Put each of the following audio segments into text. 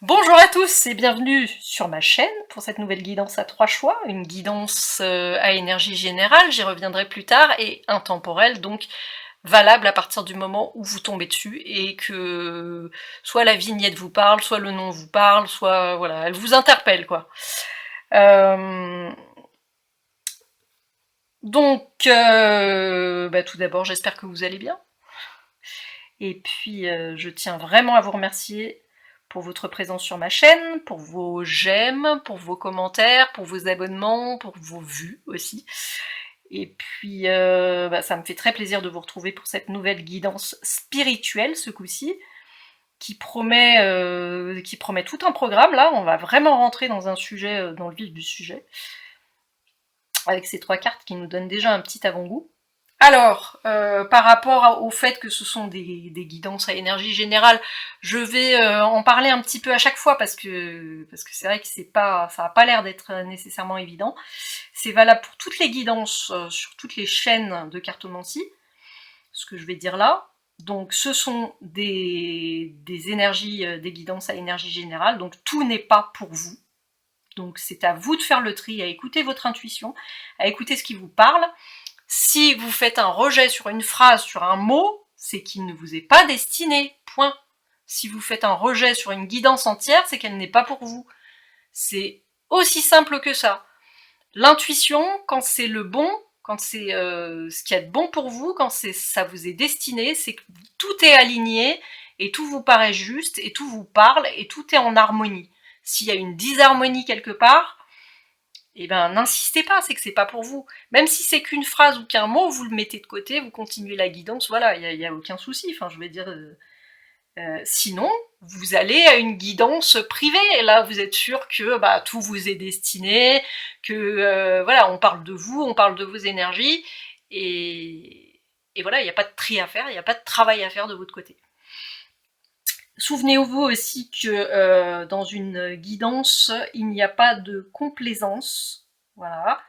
Bonjour à tous et bienvenue sur ma chaîne pour cette nouvelle guidance à 3 choix, une guidance à énergie générale, j'y reviendrai plus tard, et intemporelle, donc valable à partir du moment où vous tombez dessus et que soit la vignette vous parle, soit le nom vous parle, soit voilà, elle vous interpelle quoi. Tout d'abord j'espère que vous allez bien. Et puis je tiens vraiment à vous remercier pour votre présence sur ma chaîne, pour vos j'aime, pour vos commentaires, pour vos abonnements, pour vos vues aussi. Et puis ça me fait très plaisir de vous retrouver pour cette nouvelle guidance spirituelle ce coup-ci, qui promet tout un programme. Là, on va vraiment rentrer dans un sujet, dans le vif du sujet, avec ces 3 cartes qui nous donnent déjà un petit avant-goût. Alors, par rapport au fait que ce sont des guidances à énergie générale, je vais en parler un petit peu à chaque fois parce que c'est vrai que ça n'a pas l'air d'être nécessairement évident. C'est valable pour toutes les guidances sur toutes les chaînes de cartomancie, ce que je vais dire là. Donc ce sont des énergies, des guidances à énergie générale, donc tout n'est pas pour vous. Donc c'est à vous de faire le tri, à écouter votre intuition, à écouter ce qui vous parle. Si vous faites un rejet sur une phrase, sur un mot, c'est qu'il ne vous est pas destiné, point. Si vous faites un rejet sur une guidance entière, c'est qu'elle n'est pas pour vous. C'est aussi simple que ça. L'intuition, quand c'est le bon, quand c'est ce qui est bon pour vous, quand ça vous est destiné, c'est que tout est aligné, et tout vous paraît juste, et tout vous parle, et tout est en harmonie. S'il y a une disharmonie quelque part, eh ben n'insistez pas, c'est que c'est pas pour vous. Même si c'est qu'une phrase ou qu'un mot, vous le mettez de côté, vous continuez la guidance, voilà, il y a aucun souci. Enfin, je veux dire, sinon, vous allez à une guidance privée, et là, vous êtes sûr que tout vous est destiné, que voilà, on parle de vous, on parle de vos énergies, et voilà, il n'y a pas de tri à faire, il n'y a pas de travail à faire de votre côté. Souvenez-vous aussi que dans une guidance, il n'y a pas de complaisance. Voilà.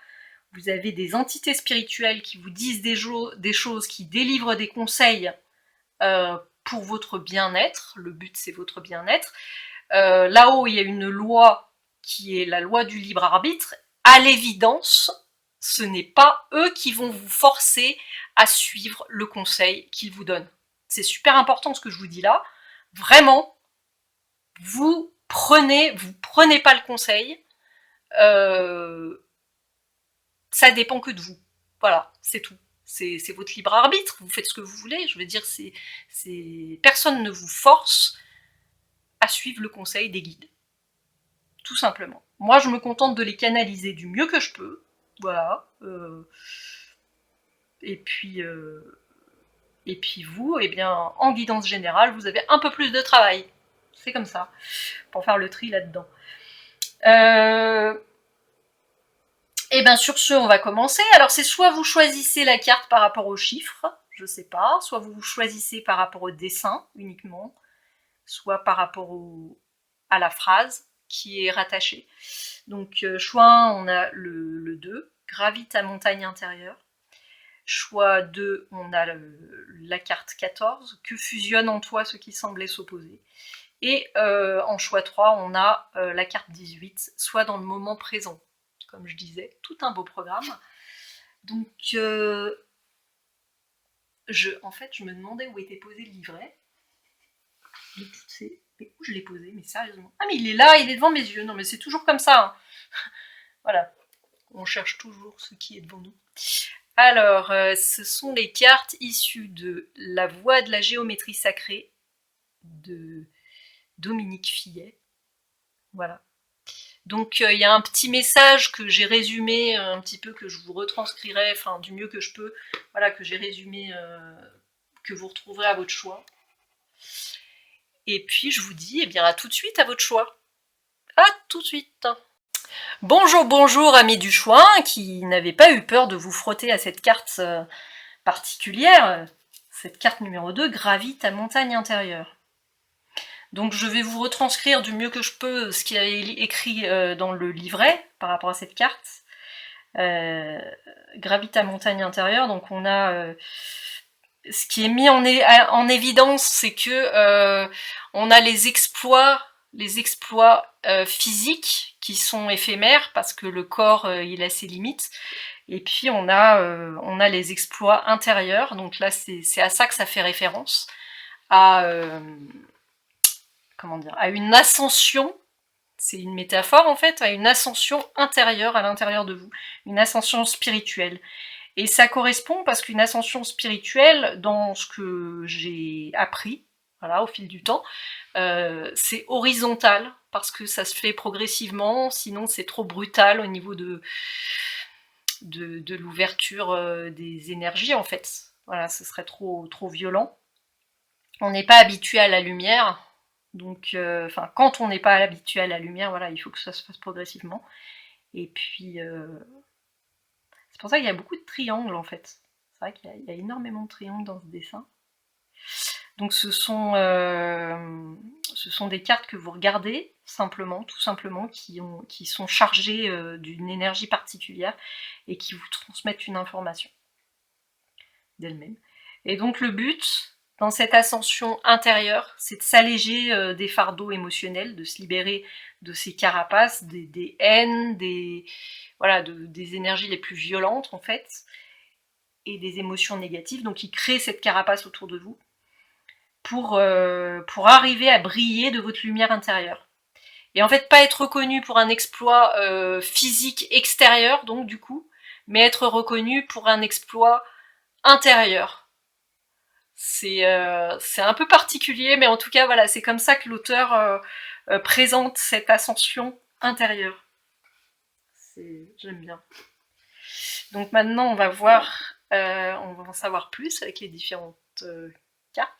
Vous avez des entités spirituelles qui vous disent des choses, qui délivrent des conseils pour votre bien-être. Le but, c'est votre bien-être. Là-haut, il y a une loi qui est la loi du libre arbitre. À l'évidence, ce n'est pas eux qui vont vous forcer à suivre le conseil qu'ils vous donnent. C'est super important ce que je vous dis là. Vraiment, vous prenez pas le conseil. Ça dépend que de vous. Voilà, c'est tout. C'est votre libre arbitre, vous faites ce que vous voulez. Je veux dire, personne ne vous force à suivre le conseil des guides. Tout simplement. Moi, je me contente de les canaliser du mieux que je peux. Voilà. Et puis vous, eh bien, en guidance générale, vous avez un peu plus de travail. C'est comme ça, pour faire le tri là-dedans. Et bien sur ce, on va commencer. Alors c'est soit vous choisissez la carte par rapport aux chiffres, je sais pas, soit vous choisissez par rapport au dessin uniquement, soit par rapport à la phrase qui est rattachée. Donc choix 1, on a le 2, gravite à montagne intérieure. Choix 2, on a la carte 14, que fusionne en toi ce qui semblait s'opposer. Et en choix 3, on a la carte 18, soit dans le moment présent. Comme je disais, tout un beau programme. Donc, en fait, je me demandais où était posé le livret. Mais où je l'ai posé, mais sérieusement. Ah, mais il est là, il est devant mes yeux. Non, mais c'est toujours comme ça. Hein. Voilà. On cherche toujours ce qui est devant nous. Alors, ce sont les cartes issues de La Voie de la géométrie sacrée de Dominique Fillet. Voilà. Donc il y a un petit message que j'ai résumé un petit peu, que je vous retranscrirai, enfin du mieux que je peux, voilà, que j'ai résumé, que vous retrouverez à votre choix. Et puis je vous dis, eh bien à tout de suite à votre choix. À tout de suite. Bonjour, bonjour amis du choix, qui n'avaient pas eu peur de vous frotter à cette carte particulière, cette carte numéro 2, gravite à montagne intérieure. Donc je vais vous retranscrire du mieux que je peux ce qu'il y a écrit dans le livret par rapport à cette carte. Gravite à montagne intérieure, donc on a ce qui est mis en évidence, c'est que on a les exploits les exploits physiques qui sont éphémères parce que le corps il a ses limites, et puis on a les exploits intérieurs, donc là c'est à ça que ça fait référence, à comment dire, à une ascension, c'est une métaphore en fait, à une ascension intérieure à l'intérieur de vous, une ascension spirituelle. Et ça correspond parce qu'une ascension spirituelle, dans ce que j'ai appris, voilà, au fil du temps, c'est horizontal, parce que ça se fait progressivement, sinon c'est trop brutal au niveau de l'ouverture des énergies, en fait. Voilà, ce serait trop violent. On n'est pas habitué à la lumière, donc, quand on n'est pas habitué à la lumière, voilà, il faut que ça se fasse progressivement. Et puis, c'est pour ça qu'il y a beaucoup de triangles, en fait. C'est vrai qu'il y a énormément de triangles dans ce dessin. Donc ce sont des cartes que vous regardez simplement, tout simplement, qui sont chargées d'une énergie particulière et qui vous transmettent une information d'elle-même. Et donc le but, dans cette ascension intérieure, c'est de s'alléger des fardeaux émotionnels, de se libérer de ces carapaces, des haines, voilà, des énergies les plus violentes en fait, et des émotions négatives. Donc il crée cette carapace autour de vous pour arriver à briller de votre lumière intérieure. Et en fait, pas être reconnu pour un exploit physique extérieur, donc du coup, mais être reconnu pour un exploit intérieur. C'est un peu particulier, mais en tout cas, voilà, c'est comme ça que l'auteur présente cette ascension intérieure. J'aime bien. Donc maintenant, on va voir, on va en savoir plus avec les différentes cartes.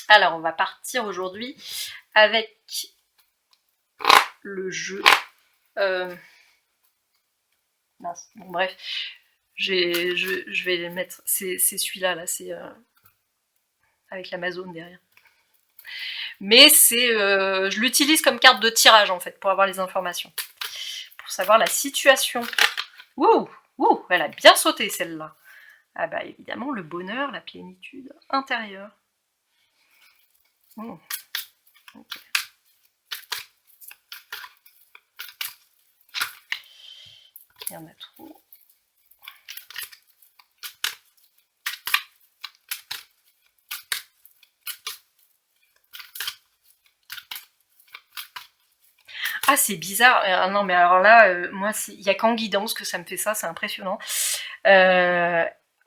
Alors, on va partir aujourd'hui avec le jeu. Mince, bon bref, je vais les mettre. C'est celui-là, là, c'est avec l'Amazon derrière. Mais je l'utilise comme carte de tirage en fait, pour avoir les informations. Pour savoir la situation. Ouh, ouh, elle a bien sauté celle-là. Ah bah évidemment, le bonheur, la plénitude intérieure. Okay. Il y en a trop. Ah, c'est bizarre. Ah, non, mais alors là, moi, il n'y a qu'en guidance que ça me fait ça, c'est impressionnant.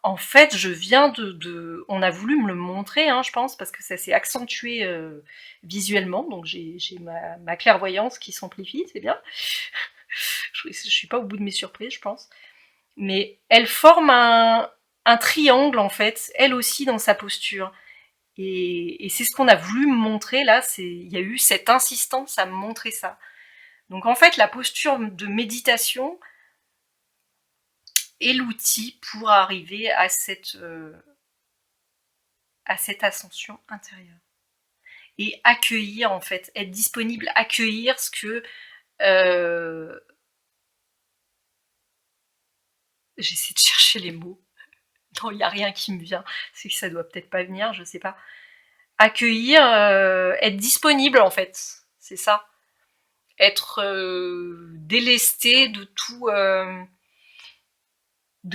En fait, je viens on a voulu me le montrer, hein, je pense, parce que ça s'est accentué visuellement, donc j'ai ma clairvoyance qui s'amplifie, c'est bien. Je suis pas au bout de mes surprises, je pense. Mais elle forme un triangle, en fait, elle aussi dans sa posture. Et c'est ce qu'on a voulu me montrer, là, il y a eu cette insistance à me montrer ça. Donc en fait, la posture de méditation est l'outil pour arriver à cette ascension intérieure. Et accueillir, en fait, être disponible, accueillir ce que... J'essaie de chercher les mots. Non, il n'y a rien qui me vient. C'est que ça doit peut-être pas venir, je sais pas. Accueillir, être disponible, en fait. C'est ça. Être délesté de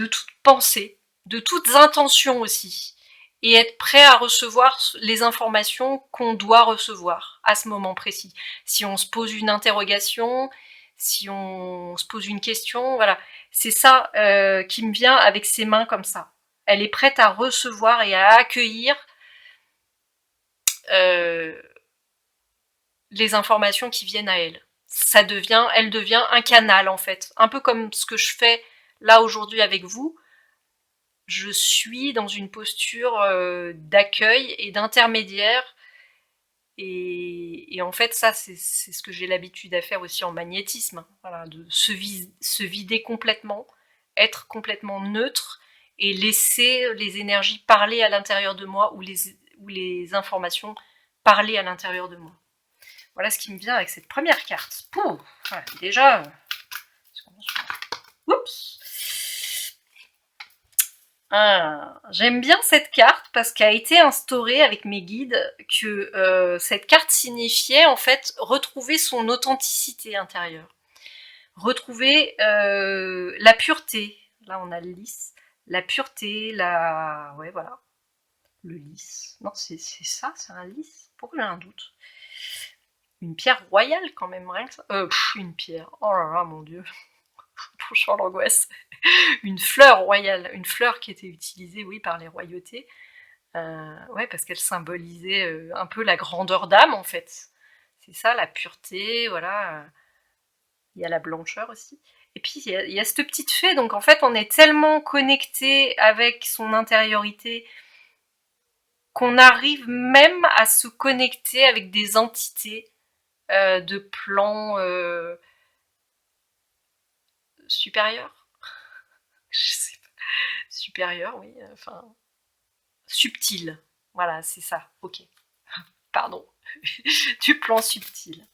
toute pensée, de toutes intentions aussi, et être prêt à recevoir les informations qu'on doit recevoir à ce moment précis. Si on se pose une interrogation, si on se pose une question, voilà. C'est ça qui me vient avec ses mains comme ça. Elle est prête à recevoir et à accueillir les informations qui viennent à elle. Elle devient un canal en fait, un peu comme ce que je fais là aujourd'hui avec vous. Je suis dans une posture d'accueil et d'intermédiaire, et en fait ça c'est ce que j'ai l'habitude à faire aussi en magnétisme, voilà, de se vider complètement, être complètement neutre et laisser les énergies parler à l'intérieur de moi, ou les informations parler à l'intérieur de moi. Voilà ce qui me vient avec cette première carte. Pouh, voilà, déjà... Oups. Ah, j'aime bien cette carte parce qu'a été instaurée avec mes guides que cette carte signifiait en fait retrouver son authenticité intérieure, retrouver la pureté. Là on a le lys, la pureté, la... ouais voilà, le lys. Non c'est ça, c'est un lys. Pourquoi j'ai un doute? Une pierre royale quand même, rien que ça. Une pierre, oh là là mon dieu, franchement l'angoisse. Une fleur royale, une fleur qui était utilisée, oui, par les royautés. Ouais, parce qu'elle symbolisait un peu la grandeur d'âme, en fait. C'est ça, la pureté, voilà. Il y a la blancheur aussi. Et puis, il y a cette petite fée, donc en fait, on est tellement connecté avec son intériorité qu'on arrive même à se connecter avec des entités de plans supérieurs. Je sais pas. Supérieurs, oui. Enfin, subtil. Voilà, c'est ça. Ok. Pardon. Du plan subtil.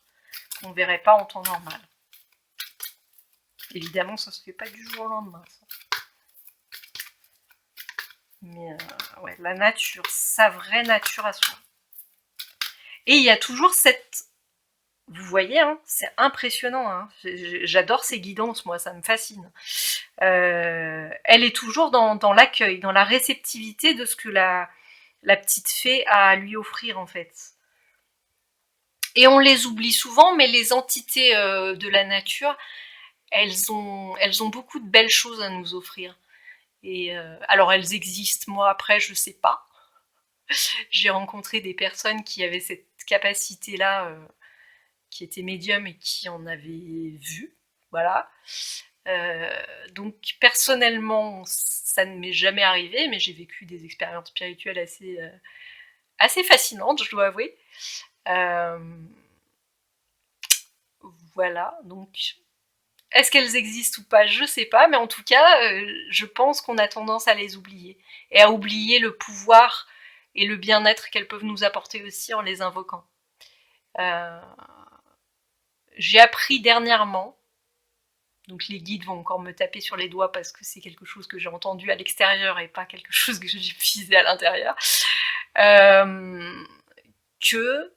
On verrait pas en temps normal. Évidemment, ça se fait pas du jour au lendemain. Ça. Mais ouais, la nature, sa vraie nature à soi. Et il y a toujours cette... Vous voyez, hein, c'est impressionnant. Hein. J'adore ces guidances, moi, ça me fascine. Elle est toujours dans l'accueil, dans la réceptivité de ce que la petite fée a à lui offrir, en fait. Et on les oublie souvent, mais les entités de la nature, elles ont beaucoup de belles choses à nous offrir. Et alors elles existent, moi après je sais pas. J'ai rencontré des personnes qui avaient cette capacité-là, qui étaient médiums et qui en avaient vu. Voilà. Donc personnellement, ça ne m'est jamais arrivé, mais j'ai vécu des expériences spirituelles assez fascinantes, je dois avouer. Voilà, donc est-ce qu'elles existent ou pas? Je sais pas, mais en tout cas, je pense qu'on a tendance à les oublier. Et à oublier le pouvoir et le bien-être qu'elles peuvent nous apporter aussi en les invoquant. J'ai appris dernièrement, donc les guides vont encore me taper sur les doigts parce que c'est quelque chose que j'ai entendu à l'extérieur et pas quelque chose que j'ai visé à l'intérieur, que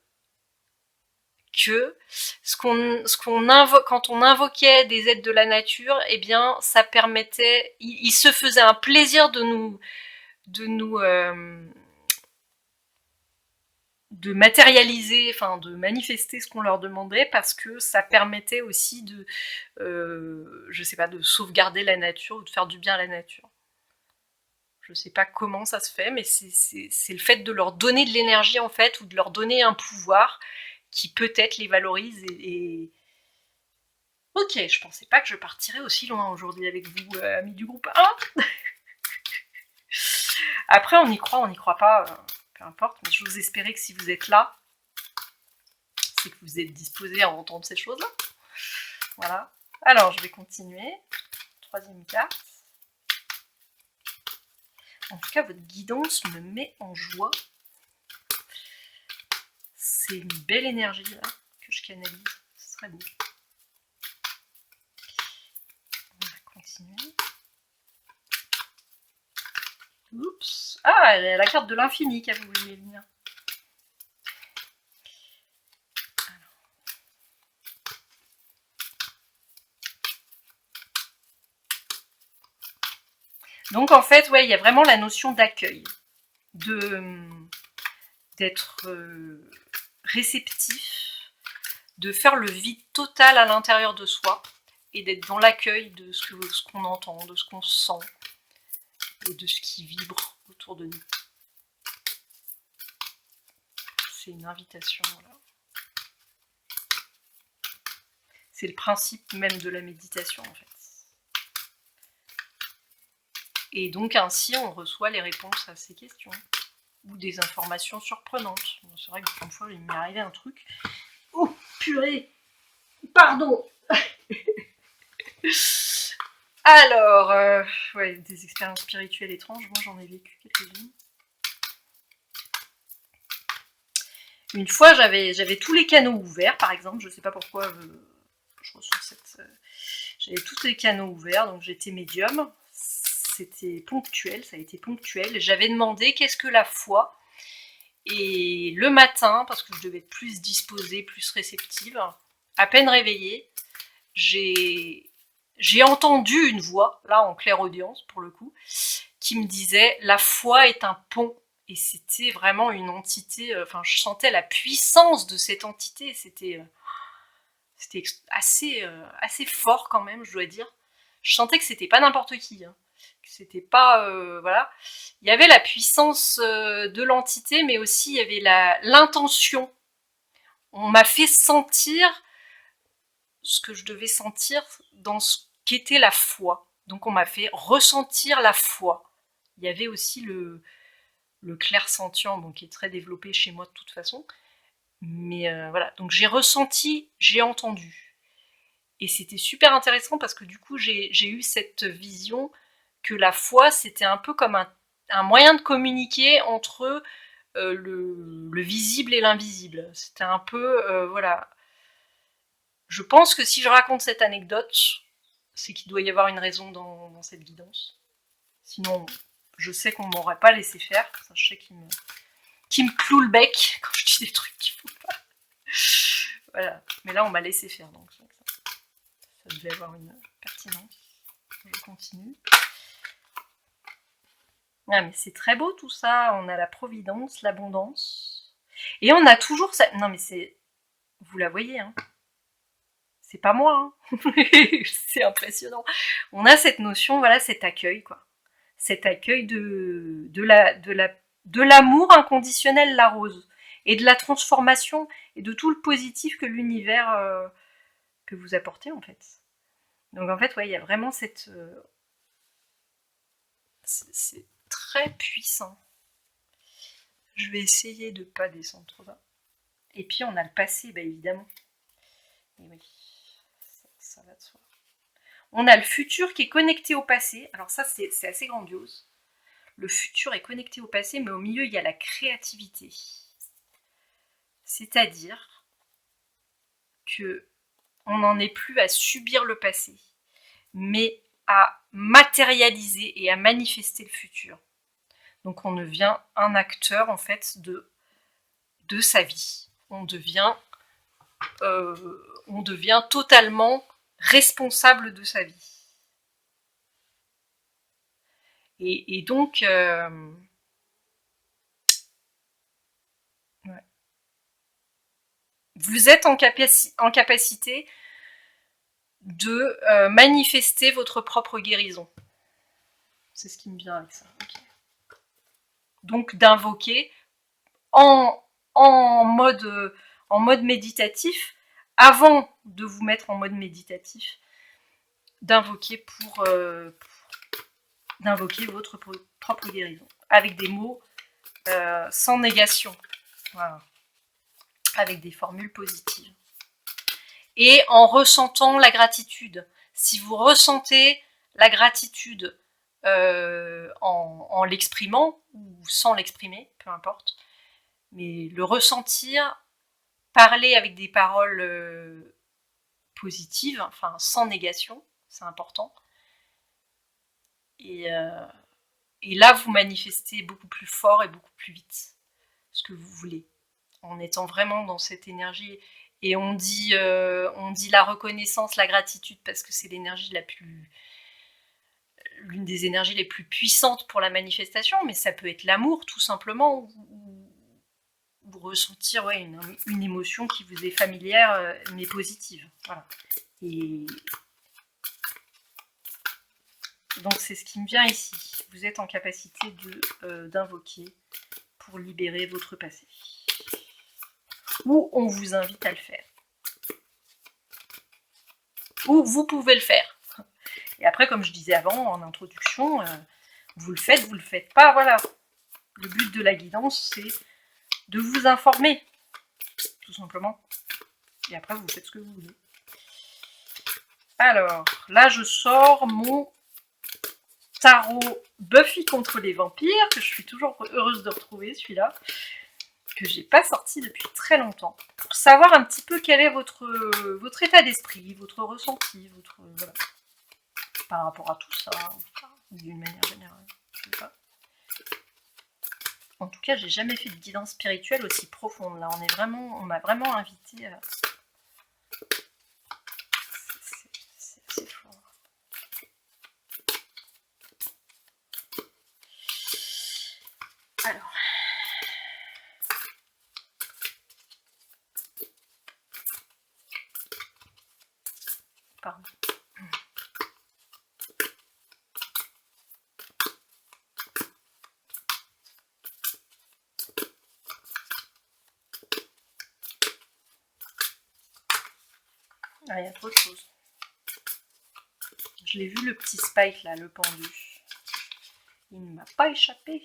quand on invoquait des êtres de la nature, eh bien, ça permettait, il se faisait un plaisir de matérialiser, enfin de manifester ce qu'on leur demandait, parce que ça permettait aussi de, je sais pas, de sauvegarder la nature ou de faire du bien à la nature. Je sais pas comment ça se fait, mais c'est le fait de leur donner de l'énergie en fait, ou de leur donner un pouvoir qui peut-être les valorise et... Ok, je pensais pas que je partirais aussi loin aujourd'hui avec vous, amis du groupe 1. Après, on y croit pas, peu importe, mais je vous espérais que si vous êtes là, c'est que vous êtes disposés à entendre ces choses-là. Voilà. Alors, je vais continuer. Troisième carte. En tout cas, votre guidance me met en joie. C'est une belle énergie là que je canalise. Ce serait beau. On va continuer. Oups. Ah, la carte de l'infini qu'elle voulait venir. Donc en fait, ouais, il y a vraiment la notion d'accueil, d'être réceptif, de faire le vide total à l'intérieur de soi et d'être dans l'accueil de ce qu'on entend, de ce qu'on sent et de ce qui vibre autour de nous. C'est une invitation, voilà. C'est le principe même de la méditation en fait. Et donc ainsi on reçoit les réponses à ces questions ou des informations surprenantes. Bon, c'est vrai que parfois il m'est arrivé un truc. Oh purée, pardon. Alors, ouais, des expériences spirituelles étranges, moi j'en ai vécu quelques-unes. Une fois j'avais tous les canaux ouverts par exemple, je sais pas pourquoi je reçois cette... j'avais tous les canaux ouverts, donc j'étais médium. c'était ponctuel, ça a été ponctuel. J'avais demandé qu'est-ce que la foi, et le matin, parce que je devais être plus disposée, plus réceptive, à peine réveillée, j'ai entendu une voix, là en clairaudience pour le coup, qui me disait « La foi est un pont ». Et c'était vraiment une entité, enfin je sentais la puissance de cette entité, c'était assez fort quand même, je dois dire. Je sentais que c'était pas n'importe qui, hein. C'était pas, voilà. Il y avait la puissance de l'entité, mais aussi il y avait l'intention. On m'a fait sentir ce que je devais sentir dans ce qu'était la foi. Donc on m'a fait ressentir la foi. Il y avait aussi le clairsentient, donc qui est très développé chez moi de toute façon. Mais voilà, donc j'ai ressenti, j'ai entendu. Et c'était super intéressant parce que du coup j'ai eu cette vision que la foi c'était un peu comme un moyen de communiquer entre le visible et l'invisible. C'était un peu, voilà. Je pense que si je raconte cette anecdote, c'est qu'il doit y avoir une raison dans cette guidance. Sinon, je sais qu'on m'aurait pas laissé faire. Ça, je sais qu'il me cloue le bec quand je dis des trucs qu'il faut pas. Voilà. Mais là, on m'a laissé faire, donc ça devait avoir une pertinence. Je continue. Ah, mais c'est très beau tout ça. On a la providence, l'abondance. Et on a toujours ça. Non, mais c'est. Vous la voyez, hein. C'est pas moi, hein. C'est impressionnant. On a cette notion, voilà, cet accueil, quoi. Cet accueil de l'amour inconditionnel, la rose. Et de la transformation et de tout le positif que l'univers que vous apportez, en fait. Donc, en fait, ouais, il y a vraiment cette. C'est très puissant. Je vais essayer de ne pas descendre trop bas. Et puis, on a le passé, bah, évidemment. Et oui, ça va de soi. On a le futur qui est connecté au passé. Alors ça, c'est assez grandiose. Le futur est connecté au passé, mais au milieu, il y a la créativité. C'est-à-dire que on n'en est plus à subir le passé, mais à matérialiser et à manifester le futur. Donc on devient un acteur, en fait, de sa vie. On devient totalement responsable de sa vie. Et donc, ouais. Vous êtes en capacité de manifester votre propre guérison. C'est ce qui me vient avec ça. Okay. Donc d'invoquer en mode méditatif, avant de vous mettre en mode méditatif, d'invoquer d'invoquer votre propre guérison, avec des mots sans négation, voilà. Avec des formules positives. Et en ressentant la gratitude. Si vous ressentez la gratitude en l'exprimant, ou sans l'exprimer, peu importe, mais le ressentir, parler avec des paroles positives, enfin sans négation, c'est important. Et là, vous manifestez beaucoup plus fort et beaucoup plus vite ce que vous voulez, en étant vraiment dans cette énergie. Et on dit la reconnaissance, la gratitude, parce que c'est l'énergie l'une des énergies les plus puissantes pour la manifestation, mais ça peut être l'amour, tout simplement, ou ressentir une émotion qui vous est familière, mais positive. Voilà. Et donc c'est ce qui me vient ici. Vous êtes en capacité d'invoquer pour libérer votre passé. Ou on vous invite à le faire. Ou vous pouvez le faire. Et après, comme je disais avant, en introduction, vous le faites pas, voilà. Le but de la guidance, c'est de vous informer, tout simplement. Et après, vous faites ce que vous voulez. Alors, là, je sors mon tarot Buffy contre les vampires, que je suis toujours heureuse de retrouver, celui-là, que j'ai pas sorti depuis très longtemps, pour savoir un petit peu quel est votre état d'esprit, votre ressenti, voilà, par rapport à tout ça. d'une manière générale. Je sais pas. En tout cas, j'ai jamais fait de guidance spirituelle aussi profonde. Là, on m'a vraiment invité à... C'est assez fort. Alors. Pardon. Ah, il y a trop de choses. Je l'ai vu le petit Spike là, le pendu. Il ne m'a pas échappé.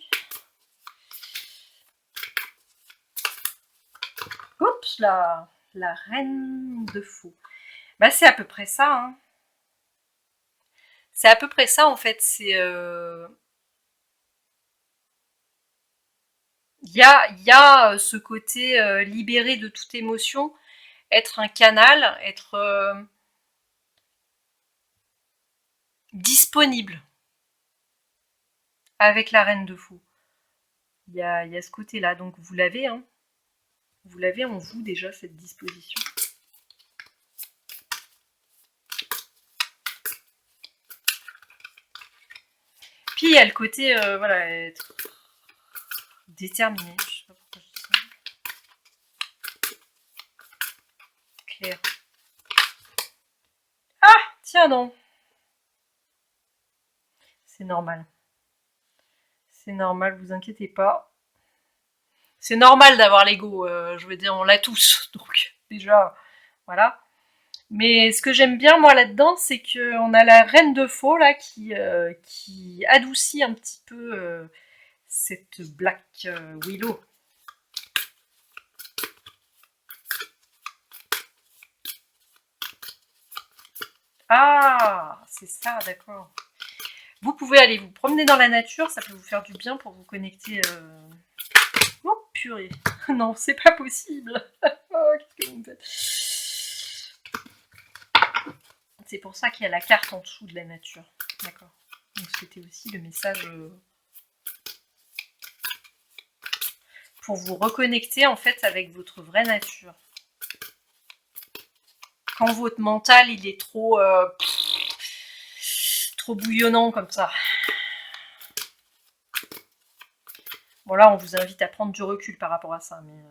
Oups là, la reine de faux. Bah c'est à peu près ça. Hein. C'est à peu près ça en fait. C'est il y a ce côté libéré de toute émotion, être un canal, être disponible avec la reine de faux. Il y a ce côté-là, donc vous l'avez, hein. Vous l'avez en vous déjà cette disposition. Puis il y a le côté, voilà, être déterminé. Je sais pas pourquoi je dis ça. Claire. Ah, tiens non. C'est normal. C'est normal, vous inquiétez pas. C'est normal d'avoir l'ego, je veux dire, on l'a tous. Donc déjà, voilà. Mais ce que j'aime bien moi là-dedans, c'est qu'on a la reine de faux là qui adoucit un petit peu cette Black Willow. Ah, c'est ça, d'accord. Vous pouvez aller vous promener dans la nature, ça peut vous faire du bien pour vous connecter. Oh purée, non, c'est pas possible. Oh, qu'est-ce que vous me faites? C'est pour ça qu'il y a la carte en dessous de la nature. D'accord. Donc c'était aussi le message pour vous reconnecter en fait avec votre vraie nature. Quand votre mental il est trop bouillonnant comme ça. Bon là on vous invite à prendre du recul par rapport à ça, mais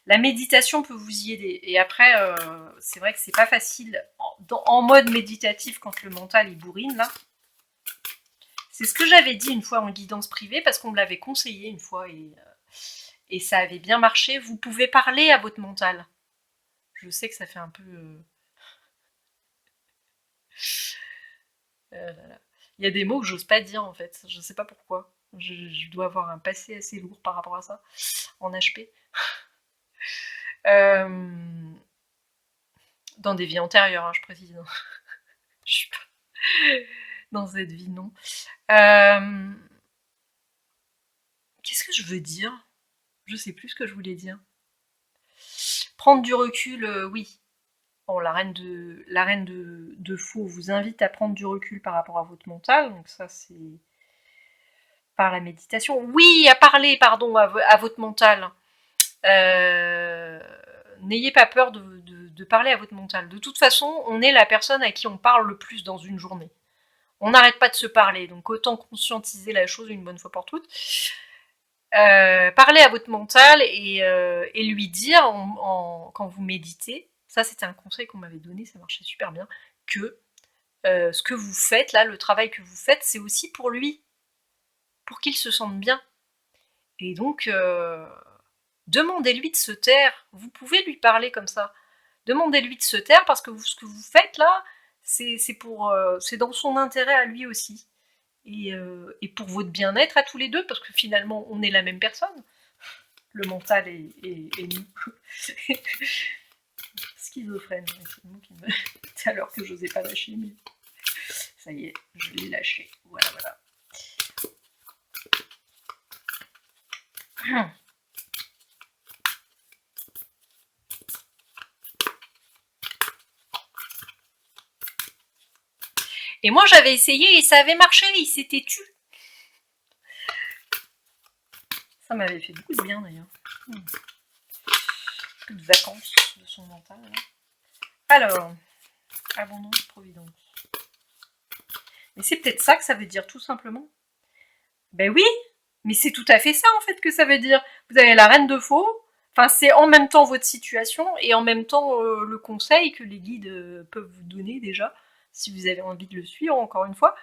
la méditation peut vous y aider. Et après, c'est vrai que c'est pas facile en mode méditatif quand le mental il bourrine là. C'est ce que j'avais dit une fois en guidance privée parce qu'on me l'avait conseillé une fois et ça avait bien marché. Vous pouvez parler à votre mental. Je sais que ça fait un peu... Il y a des mots que j'ose pas dire en fait. Je sais pas pourquoi. Je dois avoir un passé assez lourd par rapport à ça en HP. Dans des vies antérieures, hein, je précise. Je suis pas dans cette vie, non. Qu'est-ce que je veux dire? Je sais plus ce que je voulais dire. Prendre du recul, oui. Bon, la reine de faux vous invite à prendre du recul par rapport à votre mental, donc ça c'est par la méditation. Oui, à parler, pardon, à votre mental. N'ayez pas peur de parler à votre mental. De toute façon, on est la personne à qui on parle le plus dans une journée. On n'arrête pas de se parler, donc autant conscientiser la chose une bonne fois pour toutes. Parlez à votre mental et lui dire quand vous méditez, ça c'était un conseil qu'on m'avait donné, ça marchait super bien, que ce que vous faites là, le travail que vous faites, c'est aussi pour lui, pour qu'il se sente bien. Et donc, demandez-lui de se taire. Vous pouvez lui parler comme ça. Demandez-lui de se taire parce que ce que vous faites là, c'est dans son intérêt à lui aussi. Et pour votre bien-être à tous les deux, parce que finalement, on est la même personne. Le mental et nous. Schizophrène, c'est le mot qui me... C'est alors que je n'osais pas lâcher, mais ça y est, je l'ai lâché. Voilà, voilà. Et moi j'avais essayé et ça avait marché, il s'était tu. Ça m'avait fait beaucoup de bien d'ailleurs. Plus de vacances de son mental. Là. Alors, abondance, providence. Mais c'est peut-être ça que ça veut dire tout simplement. Ben oui, mais c'est tout à fait ça en fait que ça veut dire. Vous avez la reine de faux, enfin c'est en même temps votre situation et en même temps le conseil que les guides peuvent vous donner déjà, si vous avez envie de le suivre encore une fois.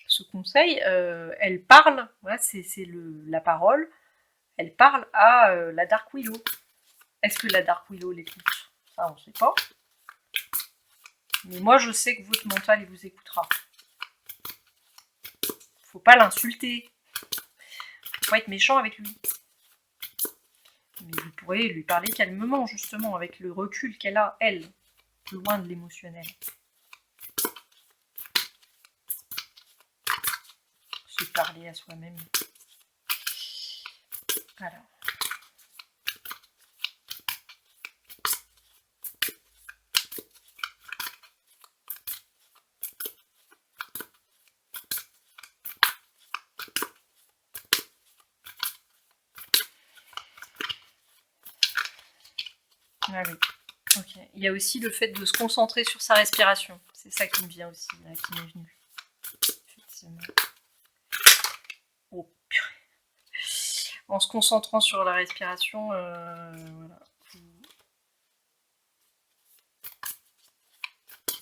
Ce conseil, elle parle, voilà, c'est la parole, elle parle à la Dark Willow. Est-ce que la Dark Willow l'écoute? Ça on ne sait pas. Mais moi je sais que votre mental il vous écoutera. Faut pas l'insulter. Faut pas être méchant avec lui. Mais vous pourrez lui parler calmement, justement, avec le recul qu'elle a, elle, loin de l'émotionnel. Se parler à soi-même. Alors. Ah oui. Ok. Il y a aussi le fait de se concentrer sur sa respiration. C'est ça qui me vient aussi, là, qui m'est venu. Effectivement. Oh, purée. En se concentrant sur la respiration, voilà.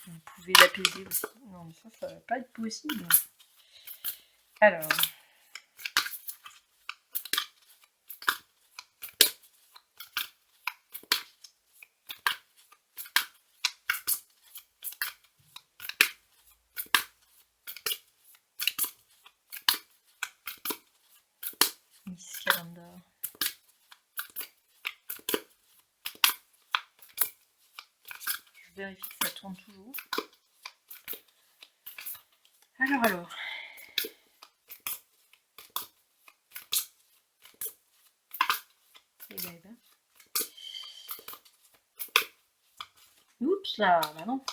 Vous pouvez l'apaiser aussi. Non, mais ça va pas être possible. Alors. Miss Calendar. Je vérifie que ça tourne toujours. Alors. Et ben. Oups là, bah non.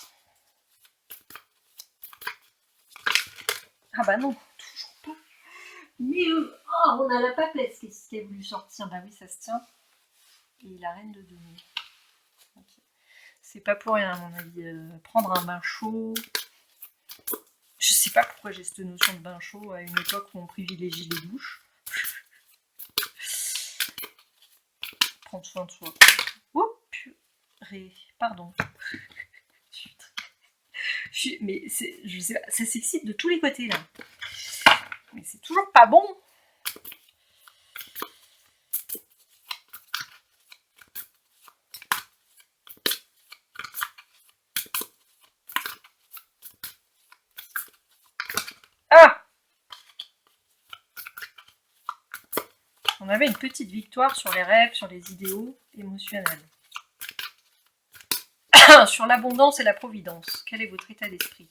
Ah bah non, toujours pas. Mais on a la papesse qui a voulu sortir. Bah oui, ça se tient. Et la reine de denier. Okay. C'est pas pour rien à mon avis. Prendre un bain chaud. Je sais pas pourquoi j'ai cette notion de bain chaud à une époque où on privilégie les douches. Prendre soin de soi. Oh purée, pardon. Mais je sais pas, ça s'excite de tous les côtés là. Mais c'est toujours pas bon. Ah! On avait une petite victoire sur les rêves, sur les idéaux émotionnels. Sur l'abondance et la providence. Quel est votre état d'esprit?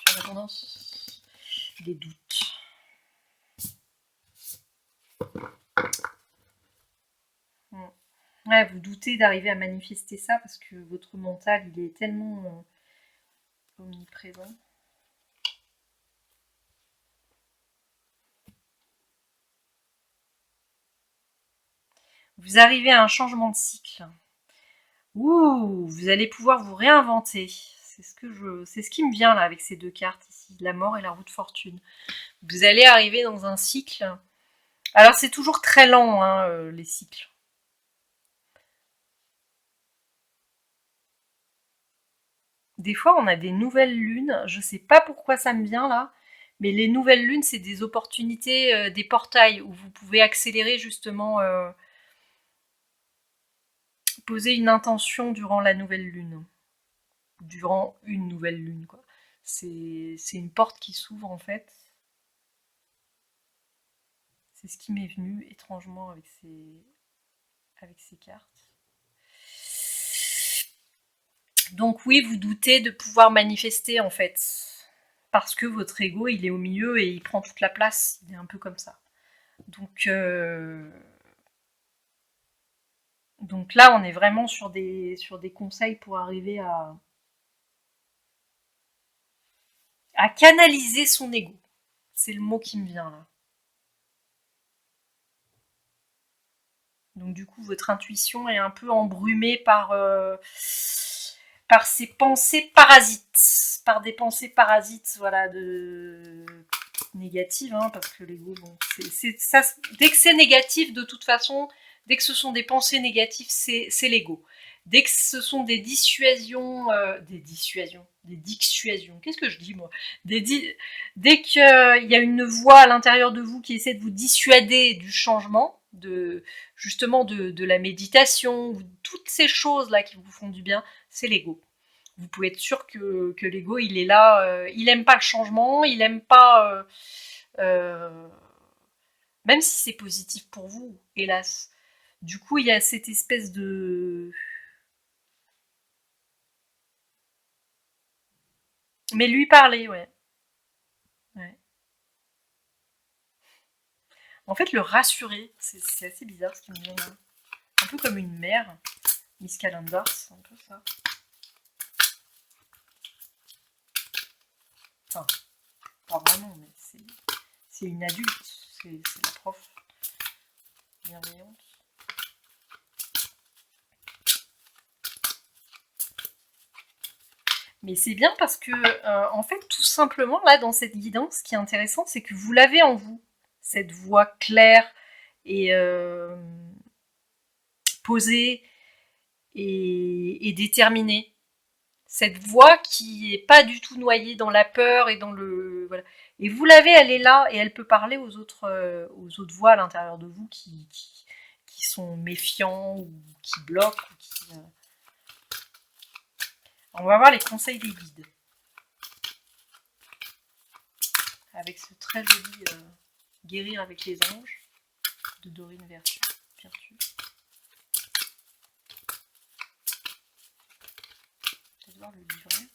Sur l'abondance, des doutes. Ouais, vous doutez d'arriver à manifester ça parce que votre mental, il est tellement omniprésent. Vous arrivez à un changement de cycle. Ouh, vous allez pouvoir vous réinventer. C'est ce qui me vient là avec ces deux cartes ici, la mort et la roue de fortune. Vous allez arriver dans un cycle. Alors c'est toujours très lent, hein, les cycles. Des fois, on a des nouvelles lunes. Je sais pas pourquoi ça me vient là, mais les nouvelles lunes, c'est des opportunités, des portails où vous pouvez accélérer justement, poser une intention durant la nouvelle lune, durant une nouvelle lune quoi. C'est une porte qui s'ouvre en fait. C'est ce qui m'est venu étrangement avec ces cartes. Donc oui, vous doutez de pouvoir manifester en fait. Parce que votre ego, il est au milieu et il prend toute la place. Il est un peu comme ça. Donc Donc là, on est vraiment sur des conseils pour arriver à canaliser son ego. C'est le mot qui me vient là. Donc du coup, votre intuition est un peu embrumée par ces pensées parasites, par des pensées parasites, voilà, négatives, hein, parce que l'ego, bon, ça, dès que c'est négatif, de toute façon, dès que ce sont des pensées négatives, c'est l'ego. Dès que ce sont des dissuasions, des dissuasions, qu'est-ce que je dis moi, dès qu'il y a une voix à l'intérieur de vous qui essaie de vous dissuader du changement, justement de la méditation, ou toutes ces choses-là qui vous font du bien, c'est l'ego. Vous pouvez être sûr que l'ego, il est là, il aime pas le changement, il aime pas, même si c'est positif pour vous, hélas. Du coup, il y a cette espèce de... Mais lui parler, ouais. Ouais. En fait, le rassurer, c'est assez bizarre ce qui me vient là. Un peu comme une mère, Miss Calendar, c'est un peu ça. Enfin, pas vraiment, mais c'est une adulte, c'est la prof bienveillante. Mais c'est bien parce que, en fait, tout simplement, là, dans cette guidance, ce qui est intéressant, c'est que vous l'avez en vous, cette voix claire et posée et déterminée. Cette voix qui est pas du tout noyée dans la peur et dans le... Voilà. Et vous l'avez, elle est là, et elle peut parler aux autres voix à l'intérieur de vous qui sont méfiants, ou qui bloquent, ou qui... On va voir les conseils des guides. Avec ce très joli Guérir avec les anges de Dorine Virtue. Je vais devoir le livrer.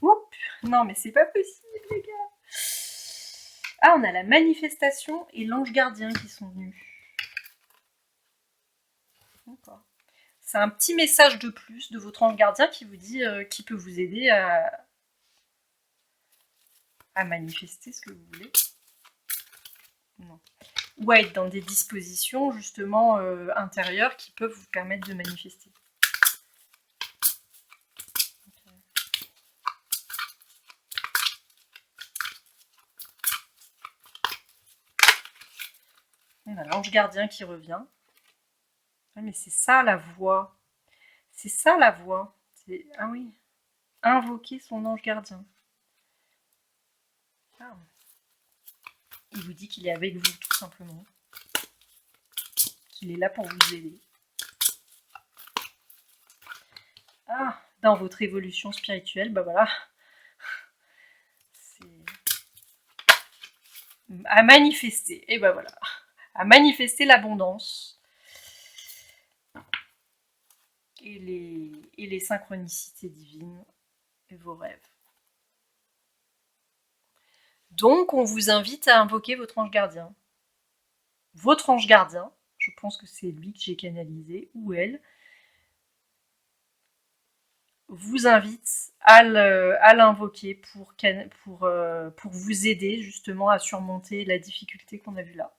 Oups, non mais c'est pas possible les gars. Ah, on a la manifestation et l'ange gardien qui sont venus. D'accord. C'est un petit message de plus de votre ange gardien qui vous dit qu'il peut vous aider à manifester ce que vous voulez. Non. Ou à être dans des dispositions justement intérieures qui peuvent vous permettre de manifester. On a l'ange gardien qui revient. Ah, mais c'est ça la voix. C'est ça la voix. Ah oui. Invoquer son ange gardien. Ah. Il vous dit qu'il est avec vous, tout simplement. Qu'il est là pour vous aider. Ah, dans votre évolution spirituelle, bah voilà. C'est à manifester. Et bah voilà. À manifester l'abondance. Et les synchronicités divines et vos rêves. Donc, on vous invite à invoquer votre ange gardien. Votre ange gardien, je pense que c'est lui que j'ai canalisé, ou elle, vous invite à l'invoquer pour vous aider justement à surmonter la difficulté qu'on a vue là.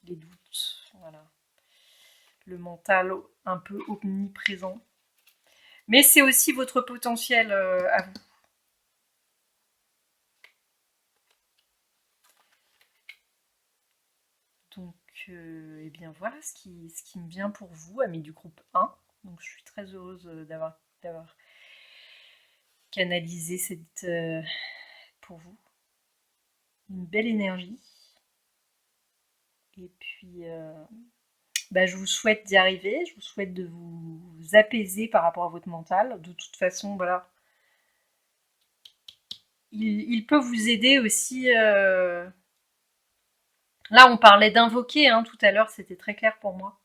Les doutes, voilà. Le mental un peu omniprésent. Mais c'est aussi votre potentiel à vous. Donc, eh bien voilà ce qui me vient pour vous, amis du groupe 1. Donc, je suis très heureuse d'avoir canalisé pour vous une belle énergie. Et puis, je vous souhaite d'y arriver. Je vous souhaite de vous apaiser par rapport à votre mental. De toute façon, voilà. Il peut vous aider aussi. Là, on parlait d'invoquer tout à l'heure, c'était très clair pour moi.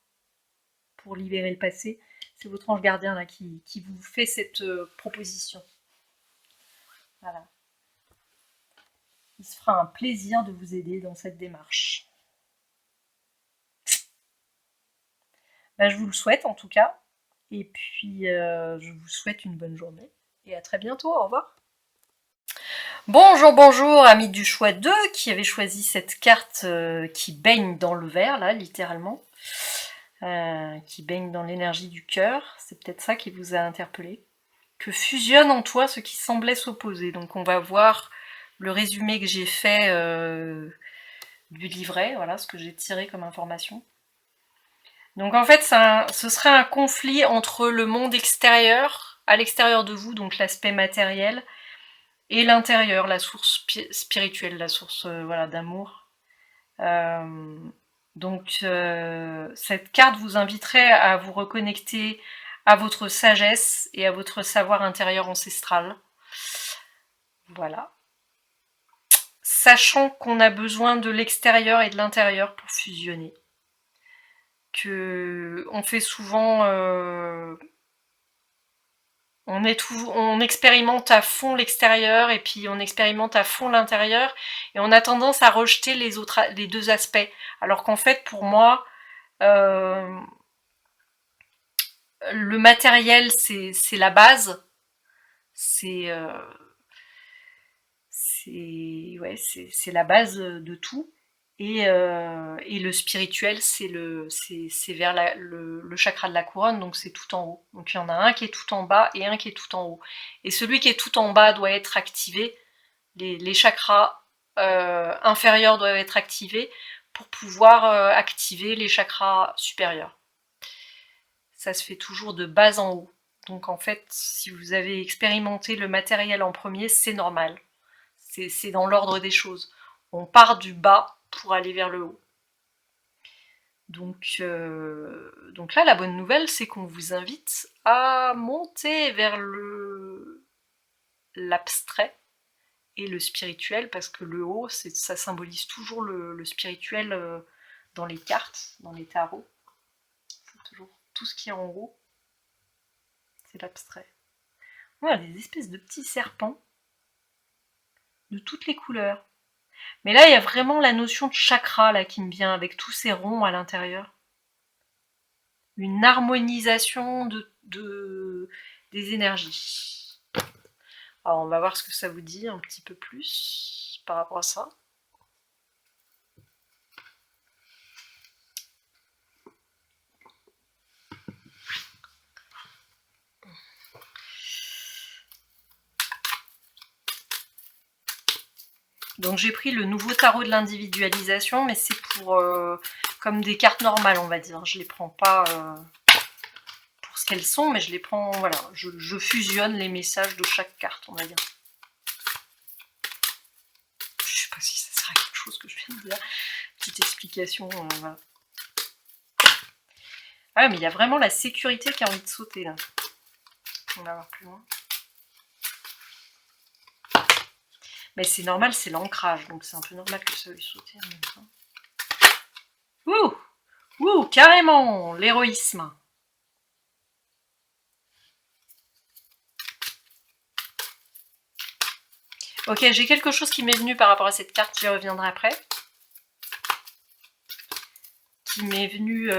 pour libérer le passé. C'est votre ange gardien là qui vous fait cette proposition. Voilà. Il se fera un plaisir de vous aider dans cette démarche. Ben, je vous le souhaite en tout cas. Et puis, je vous souhaite une bonne journée. Et à très bientôt. Au revoir. Bonjour, bonjour, amis du choix 2 qui avait choisi cette carte qui baigne dans le vert, là, littéralement. Qui baigne dans l'énergie du cœur. C'est peut-être ça qui vous a interpellé. Que fusionne en toi ce qui semblait s'opposer. Donc on va voir le résumé que j'ai fait du livret, voilà ce que j'ai tiré comme information. Donc en fait, ce serait un conflit entre le monde extérieur, à l'extérieur de vous, donc l'aspect matériel, et l'intérieur, la source spirituelle, la source voilà, d'amour. Donc cette carte vous inviterait à vous reconnecter à votre sagesse et à votre savoir intérieur ancestral. Voilà. Sachant qu'on a besoin de l'extérieur et de l'intérieur pour fusionner. Que on fait souvent... on expérimente à fond l'extérieur et puis on expérimente à fond l'intérieur et on a tendance à rejeter les deux aspects. Alors qu'en fait, pour moi, le matériel, c'est la base. C'est la base de tout. Et le spirituel, c'est vers le chakra de la couronne, donc c'est tout en haut. Donc il y en a un qui est tout en bas et un qui est tout en haut. Et celui qui est tout en bas doit être activé, les chakras inférieurs doivent être activés pour pouvoir activer les chakras supérieurs. Ça se fait toujours de bas en haut. Donc en fait, si vous avez expérimenté le matériel en premier, c'est normal. C'est dans l'ordre des choses. On part du bas pour aller vers le haut. Donc là, la bonne nouvelle, c'est qu'on vous invite à monter vers l'abstrait et le spirituel, parce que le haut, ça symbolise toujours le spirituel dans les cartes, dans les tarots. C'est toujours tout ce qui est en haut, c'est l'abstrait. Voilà, des espèces de petits serpents de toutes les couleurs. Mais là, il y a vraiment la notion de chakra là, qui me vient, avec tous ces ronds à l'intérieur. Une harmonisation des énergies. Alors, on va voir ce que ça vous dit un petit peu plus par rapport à ça. Donc j'ai pris le nouveau tarot de l'individualisation, mais c'est pour comme des cartes normales, on va dire. Je les prends pas pour ce qu'elles sont, mais je les prends, voilà, je fusionne les messages de chaque carte, on va dire. Je sais pas si ça sert à quelque chose que je viens de dire. Petite explication, voilà. Ah mais il y a vraiment la sécurité qui a envie de sauter là. On va voir plus loin. Mais c'est normal, c'est l'ancrage, donc c'est un peu normal que ça veuille sauter en même temps. Ouh! Ouh, carrément! L'héroïsme. Ok, j'ai quelque chose qui m'est venu par rapport à cette carte, j'y reviendrai après. Qui m'est venu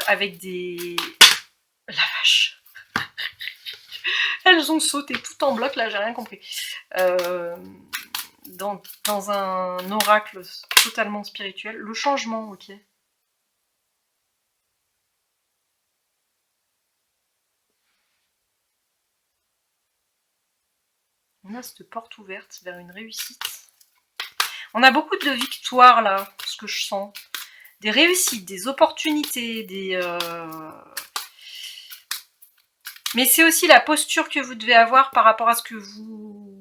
avec des... La vache! Elles ont sauté tout en bloc, là, j'ai rien compris. Dans un oracle totalement spirituel. Le changement, ok. On a cette porte ouverte vers une réussite. On a beaucoup de victoires là, ce que je sens. Des réussites, des opportunités, des... Mais c'est aussi la posture que vous devez avoir par rapport à ce que vous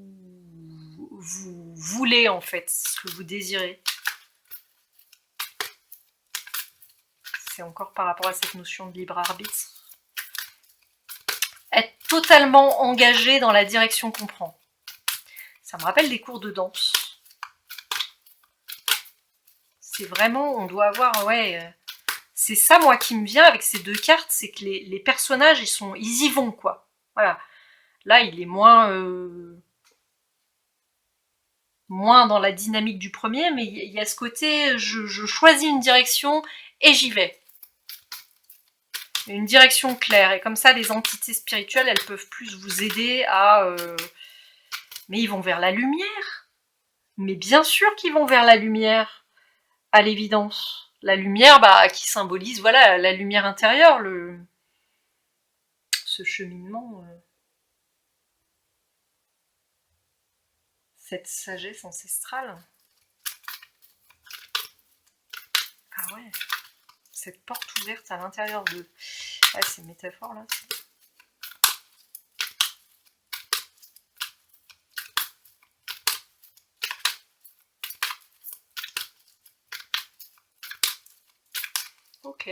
voulez en fait, ce que vous désirez. C'est encore par rapport à cette notion de libre arbitre. Être totalement engagé dans la direction qu'on prend. Ça me rappelle des cours de danse. C'est vraiment, on doit avoir, ouais, c'est ça, moi, qui me vient avec ces deux cartes, c'est que les personnages, ils y vont, quoi. Voilà. Là, il est moins dans la dynamique du premier, mais il y a ce côté, je choisis une direction et j'y vais. Une direction claire, et comme ça, les entités spirituelles, elles peuvent plus vous aider à... Mais ils vont vers la lumière. Mais bien sûr qu'ils vont vers la lumière, à l'évidence. La lumière, qui symbolise, voilà, la lumière intérieure, ce cheminement, cette sagesse ancestrale. Ah ouais, cette porte ouverte à l'intérieur de... Ah, ces métaphores là. Ok.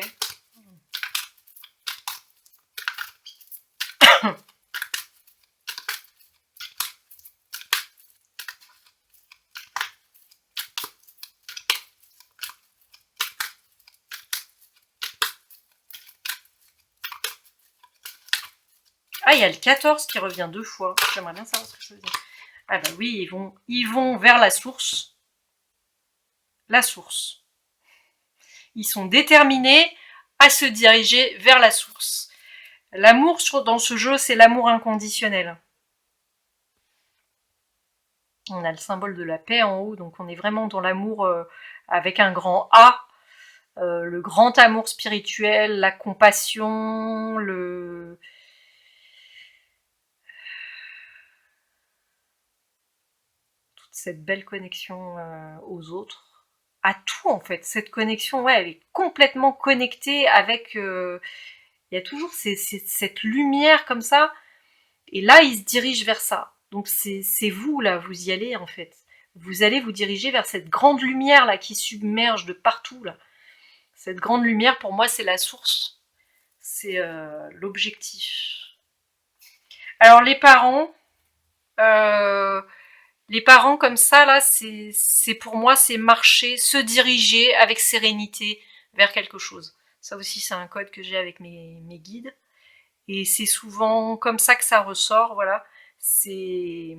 Ah, il y a le 14 qui revient 2 fois. J'aimerais bien savoir ce que ça veut dire. Ah bah oui, ils vont vers la source. La source. Ils sont déterminés à se diriger vers la source. L'amour dans ce jeu, c'est l'amour inconditionnel. On a le symbole de la paix en haut, donc on est vraiment dans l'amour avec un grand A. Le grand amour spirituel, la compassion, toute cette belle connexion aux autres, à tout en fait. Cette connexion, ouais, elle est complètement connectée avec... il y a toujours cette lumière comme ça, et là, il se dirige vers ça. Donc c'est vous, là, vous y allez en fait. Vous allez vous diriger vers cette grande lumière là qui submerge de partout là. Cette grande lumière, pour moi, c'est la source. C'est l'objectif. Alors euh, les parents comme ça, là, c'est pour moi, c'est marcher, se diriger avec sérénité vers quelque chose. Ça aussi, c'est un code que j'ai avec mes guides. Et c'est souvent comme ça que ça ressort, voilà. C'est...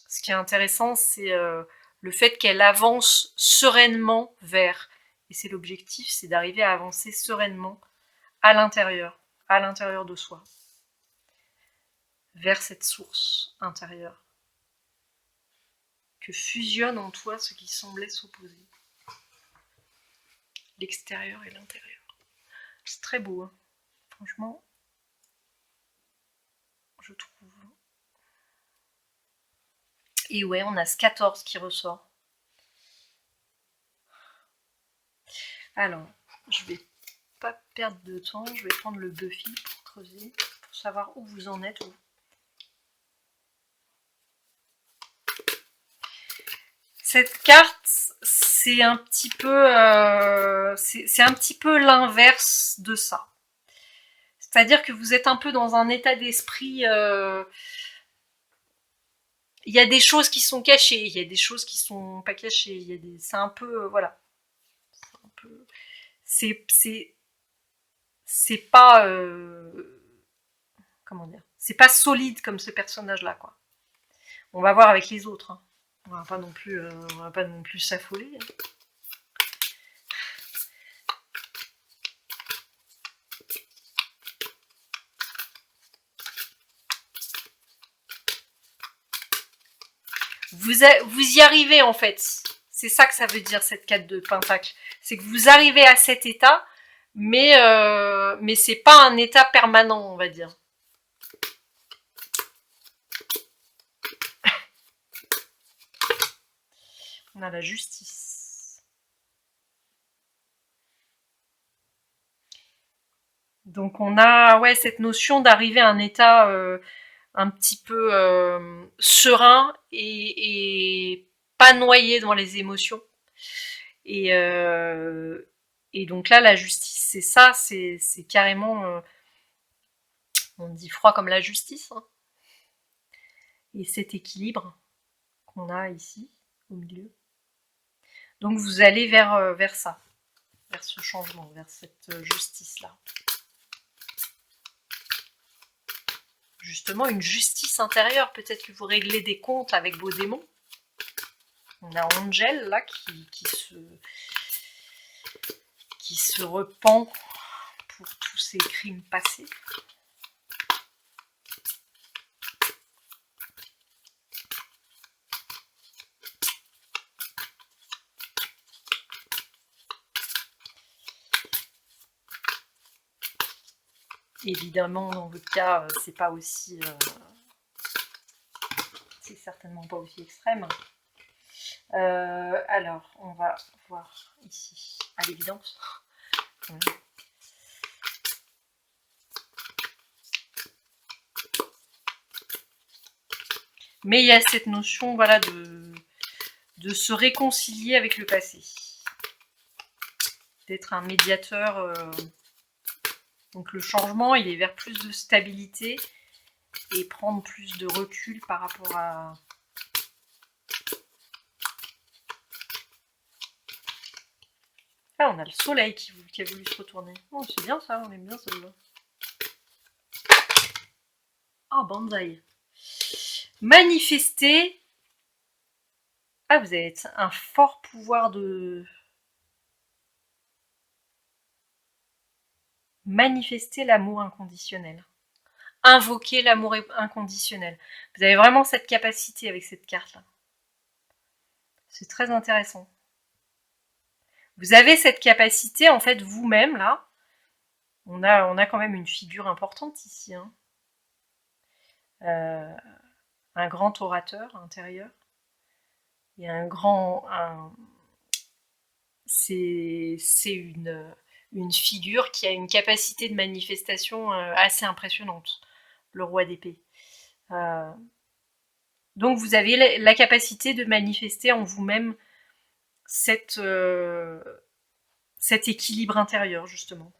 Ce qui est intéressant, c'est le fait qu'elle avance sereinement vers. Et c'est l'objectif, c'est d'arriver à avancer sereinement à l'intérieur de soi, vers cette source intérieure, que fusionne en toi ce qui semblait s'opposer. L'extérieur et l'intérieur. C'est très beau, hein. Franchement, je trouve. Et ouais, on a ce 14 qui ressort. Alors, je vais pas perdre de temps, je vais prendre le Buffy pour creuser, pour savoir où vous en êtes. Cette carte, c'est un petit peu, c'est un petit peu l'inverse de ça. C'est-à-dire que vous êtes un peu dans un état d'esprit. Il y a des choses qui sont cachées, il y a des choses qui sont pas cachées. Il y a des, c'est un peu, voilà. C'est pas, comment dire, c'est pas solide comme ce personnage-là, quoi. On va voir avec les autres. Hein. On va pas non plus s'affoler. Hein. Vous y arrivez en fait. C'est ça que ça veut dire cette 4 de pentacle. C'est que vous arrivez à cet état, mais c'est pas un état permanent, on va dire. On a la justice. Donc on a cette notion d'arriver à un état un petit peu serein et pas noyé dans les émotions. Et, et donc là, la justice, c'est ça, c'est carrément, on dit froid comme la justice. Hein. Et cet équilibre qu'on a ici, au milieu. Donc vous allez vers ça. vers ce changement, vers cette justice-là. Justement, une justice intérieure, peut-être que vous réglez des comptes avec vos démons. On a Angel, là, qui se repent pour tous ces crimes passés. Évidemment, dans votre cas, c'est pas aussi... c'est certainement pas aussi extrême. Alors, on va voir ici, à l'évidence. Mais il y a cette notion, voilà, de se réconcilier avec le passé. D'être un médiateur. Donc le changement, il est vers plus de stabilité et prendre plus de recul par rapport à... Ah, on a le soleil qui a voulu se retourner. Oh, c'est bien ça, on aime bien celle-là. Ah, banzai. Manifester. Ah, vous avez un fort pouvoir de... Manifester l'amour inconditionnel. Invoquer l'amour inconditionnel. Vous avez vraiment cette capacité avec cette carte-là. C'est très intéressant. Vous avez cette capacité, en fait, vous-même, là. On a quand même une figure importante ici. Hein. Un grand orateur intérieur. Et un grand... C'est une figure qui a une capacité de manifestation assez impressionnante. Le roi d'épée. Donc vous avez la capacité de manifester en vous-même cet équilibre intérieur, justement.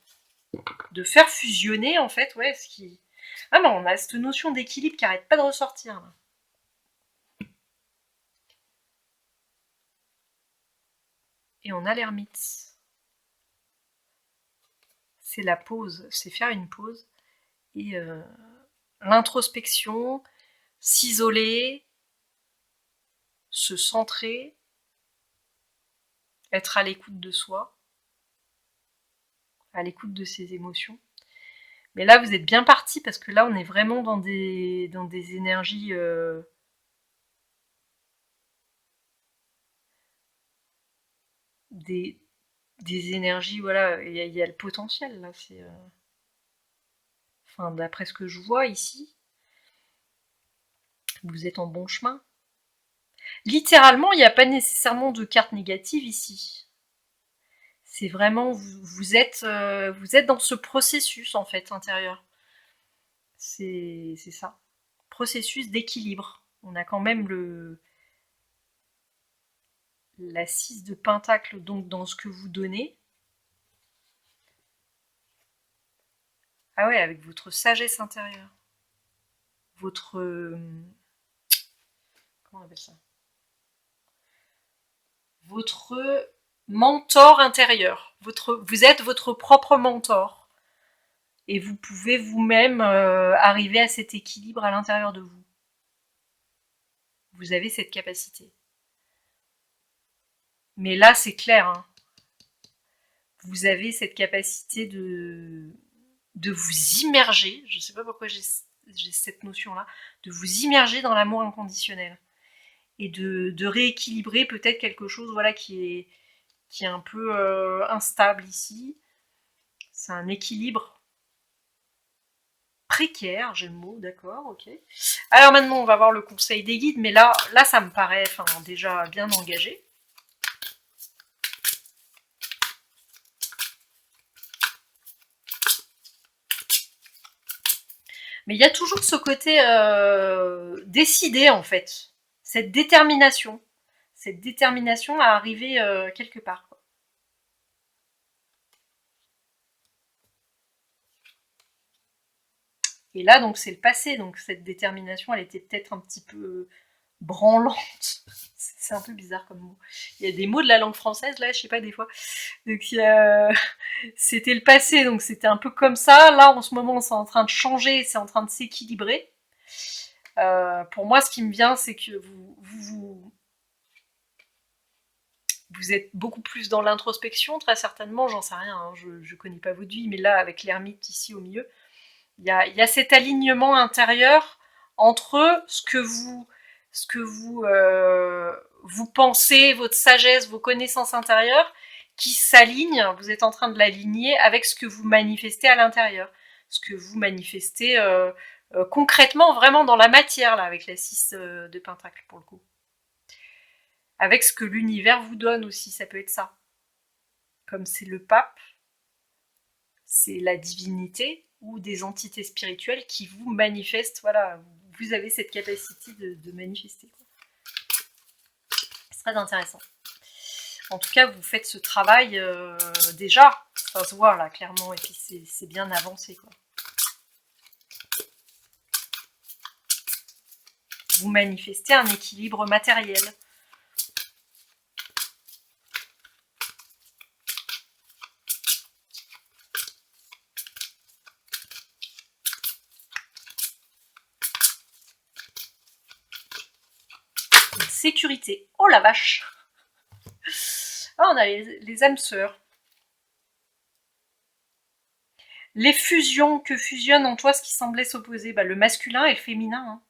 De faire fusionner, en fait, ouais, ce qui... Ah non, on a cette notion d'équilibre qui arrête pas de ressortir, là. Et on a l'ermite. C'est la pause, c'est faire une pause. Et l'introspection, s'isoler, se centrer, être à l'écoute de soi, à l'écoute de ses émotions. Mais là, vous êtes bien parti parce que là, on est vraiment dans des énergies... des énergies, voilà, il y a le potentiel, là, c'est... Enfin, d'après ce que je vois ici, vous êtes en bon chemin. Littéralement, il n'y a pas nécessairement de carte négative ici. C'est vraiment, vous êtes dans ce processus, en fait, intérieur. C'est ça. Processus d'équilibre. On a quand même la 6 de pentacle, donc dans ce que vous donnez. Ah ouais, avec votre sagesse intérieure. Votre... comment on appelle ça? Votre mentor intérieur. Vous êtes votre propre mentor. Et vous pouvez vous-même arriver à cet équilibre à l'intérieur de vous. Vous avez cette capacité. Mais là, c'est clair. Hein. Vous avez cette capacité de vous immerger. Je ne sais pas pourquoi j'ai cette notion-là. De vous immerger dans l'amour inconditionnel. Et de rééquilibrer peut-être quelque chose, voilà, qui est un peu instable ici. C'est un équilibre précaire, j'ai le mot, d'accord, ok. Alors maintenant, on va voir le conseil des guides, mais là ça me paraît déjà bien engagé. Mais il y a toujours ce côté décidé, en fait. Cette détermination à arriver quelque part. Quoi. Et là, donc, c'est le passé. Donc, cette détermination, elle était peut-être un petit peu branlante. C'est c'est un peu bizarre comme mot. Il y a des mots de la langue française, là, je sais pas, des fois. Donc, c'était le passé, donc c'était un peu comme ça. Là, en ce moment, c'est en train de changer, c'est en train de s'équilibrer. Pour moi, ce qui me vient, c'est que vous êtes beaucoup plus dans l'introspection, très certainement, j'en sais rien, hein, je connais pas votre vie, mais là, avec l'ermite ici au milieu, il y a cet alignement intérieur entre ce que vous pensez, votre sagesse, vos connaissances intérieures, qui s'alignent, vous êtes en train de l'aligner avec ce que vous manifestez à l'intérieur, ce que vous manifestez concrètement, vraiment dans la matière, là, avec la 6 de Pentacle, pour le coup. Avec ce que l'univers vous donne aussi, ça peut être ça. Comme c'est le pape, c'est la divinité ou des entités spirituelles qui vous manifestent, voilà, vous avez cette capacité de manifester. C'est très intéressant. En tout cas, vous faites ce travail déjà, ça se voit là, clairement, et puis c'est bien avancé, quoi. Vous manifestez un équilibre matériel. Sécurité. Oh la vache! Ah, on a les âmes sœurs. Les fusions, que fusionnent en toi ce qui semblait s'opposer, le masculin et le féminin. Hein.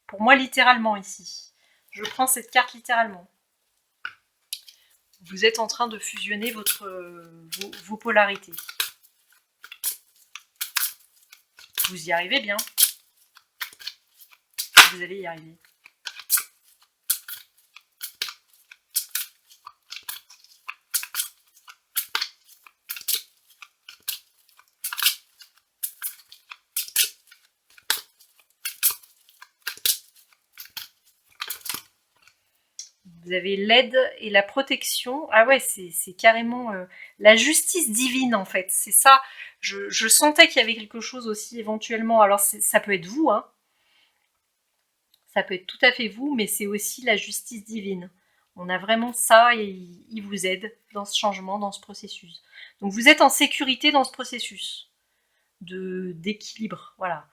Pour moi, littéralement ici. Je prends cette carte littéralement. Vous êtes en train de fusionner vos polarités. Vous y arrivez bien. Vous allez y arriver. Vous avez l'aide et la protection. Ah ouais, c'est carrément la justice divine en fait. C'est ça. Je sentais qu'il y avait quelque chose aussi éventuellement. Alors ça peut être vous, hein. Ça peut être tout à fait vous, mais c'est aussi la justice divine. On a vraiment ça et il vous aide dans ce changement, dans ce processus. Donc vous êtes en sécurité dans ce processus d'équilibre. Voilà.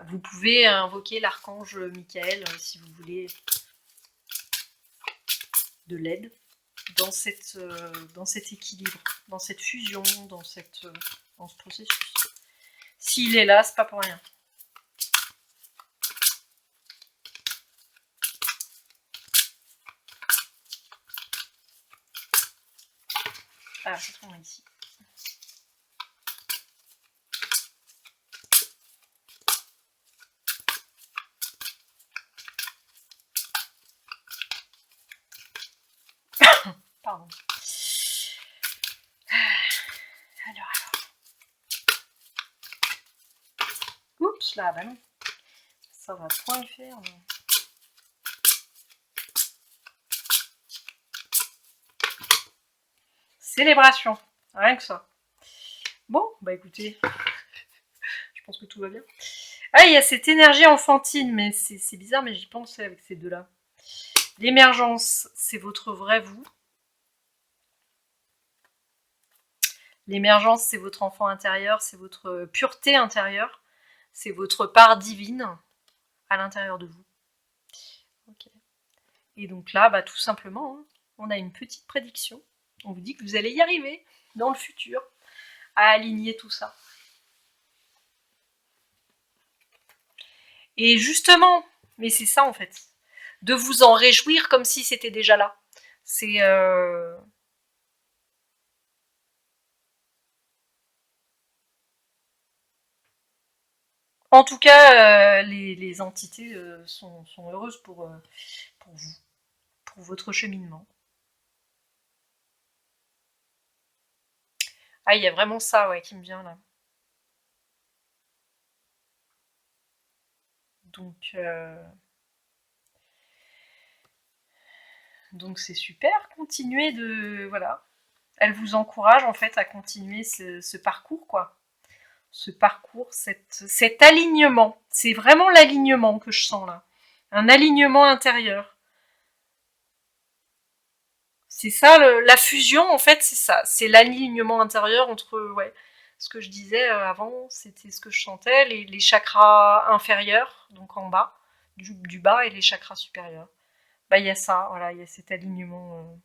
Vous pouvez invoquer l'archange Michael si vous voulez de l'aide dans cet équilibre, dans cette fusion, dans ce processus. S'il est là, c'est pas pour rien. Alors, je trouve ici. Pardon. Alors. Oups, là, bah non. Ça va point le faire. Mais... Célébration. Rien que ça. Bon, bah écoutez. Je pense que tout va bien. Ah, il y a cette énergie enfantine, mais c'est bizarre, mais j'y pensais avec ces deux-là. L'émergence, c'est votre vrai vous. L'émergence, c'est votre enfant intérieur, c'est votre pureté intérieure, c'est votre part divine à l'intérieur de vous. Okay. Et donc là, tout simplement, hein, on a une petite prédiction. On vous dit que vous allez y arriver dans le futur à aligner tout ça. Et justement, mais c'est ça en fait, de vous en réjouir comme si c'était déjà là. C'est... En tout cas, les entités sont heureuses pour vous, pour votre cheminement. Ah, il y a vraiment ça, ouais, qui me vient là. Donc c'est super, continuez de... Voilà. Elle vous encourage en fait à continuer ce parcours, quoi. Ce parcours, cet alignement. C'est vraiment l'alignement que je sens là. Un alignement intérieur. C'est ça, la fusion, en fait, c'est ça. C'est l'alignement intérieur entre, ouais, ce que je disais avant, c'était ce que je sentais, les chakras inférieurs, donc en bas, du bas, et les chakras supérieurs. Bah, il y a ça, voilà, il y a cet alignement.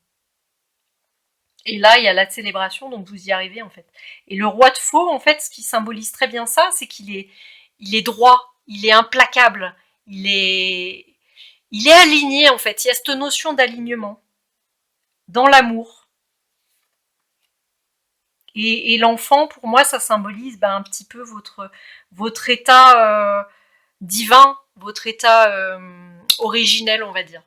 Et là, il y a la célébration, donc vous y arrivez, en fait. Et le roi de faux, en fait, ce qui symbolise très bien ça, c'est il est droit, il est implacable, il est aligné, en fait. Il y a cette notion d'alignement dans l'amour. Et l'enfant, pour moi, ça symbolise un petit peu votre état divin, votre état originel, on va dire,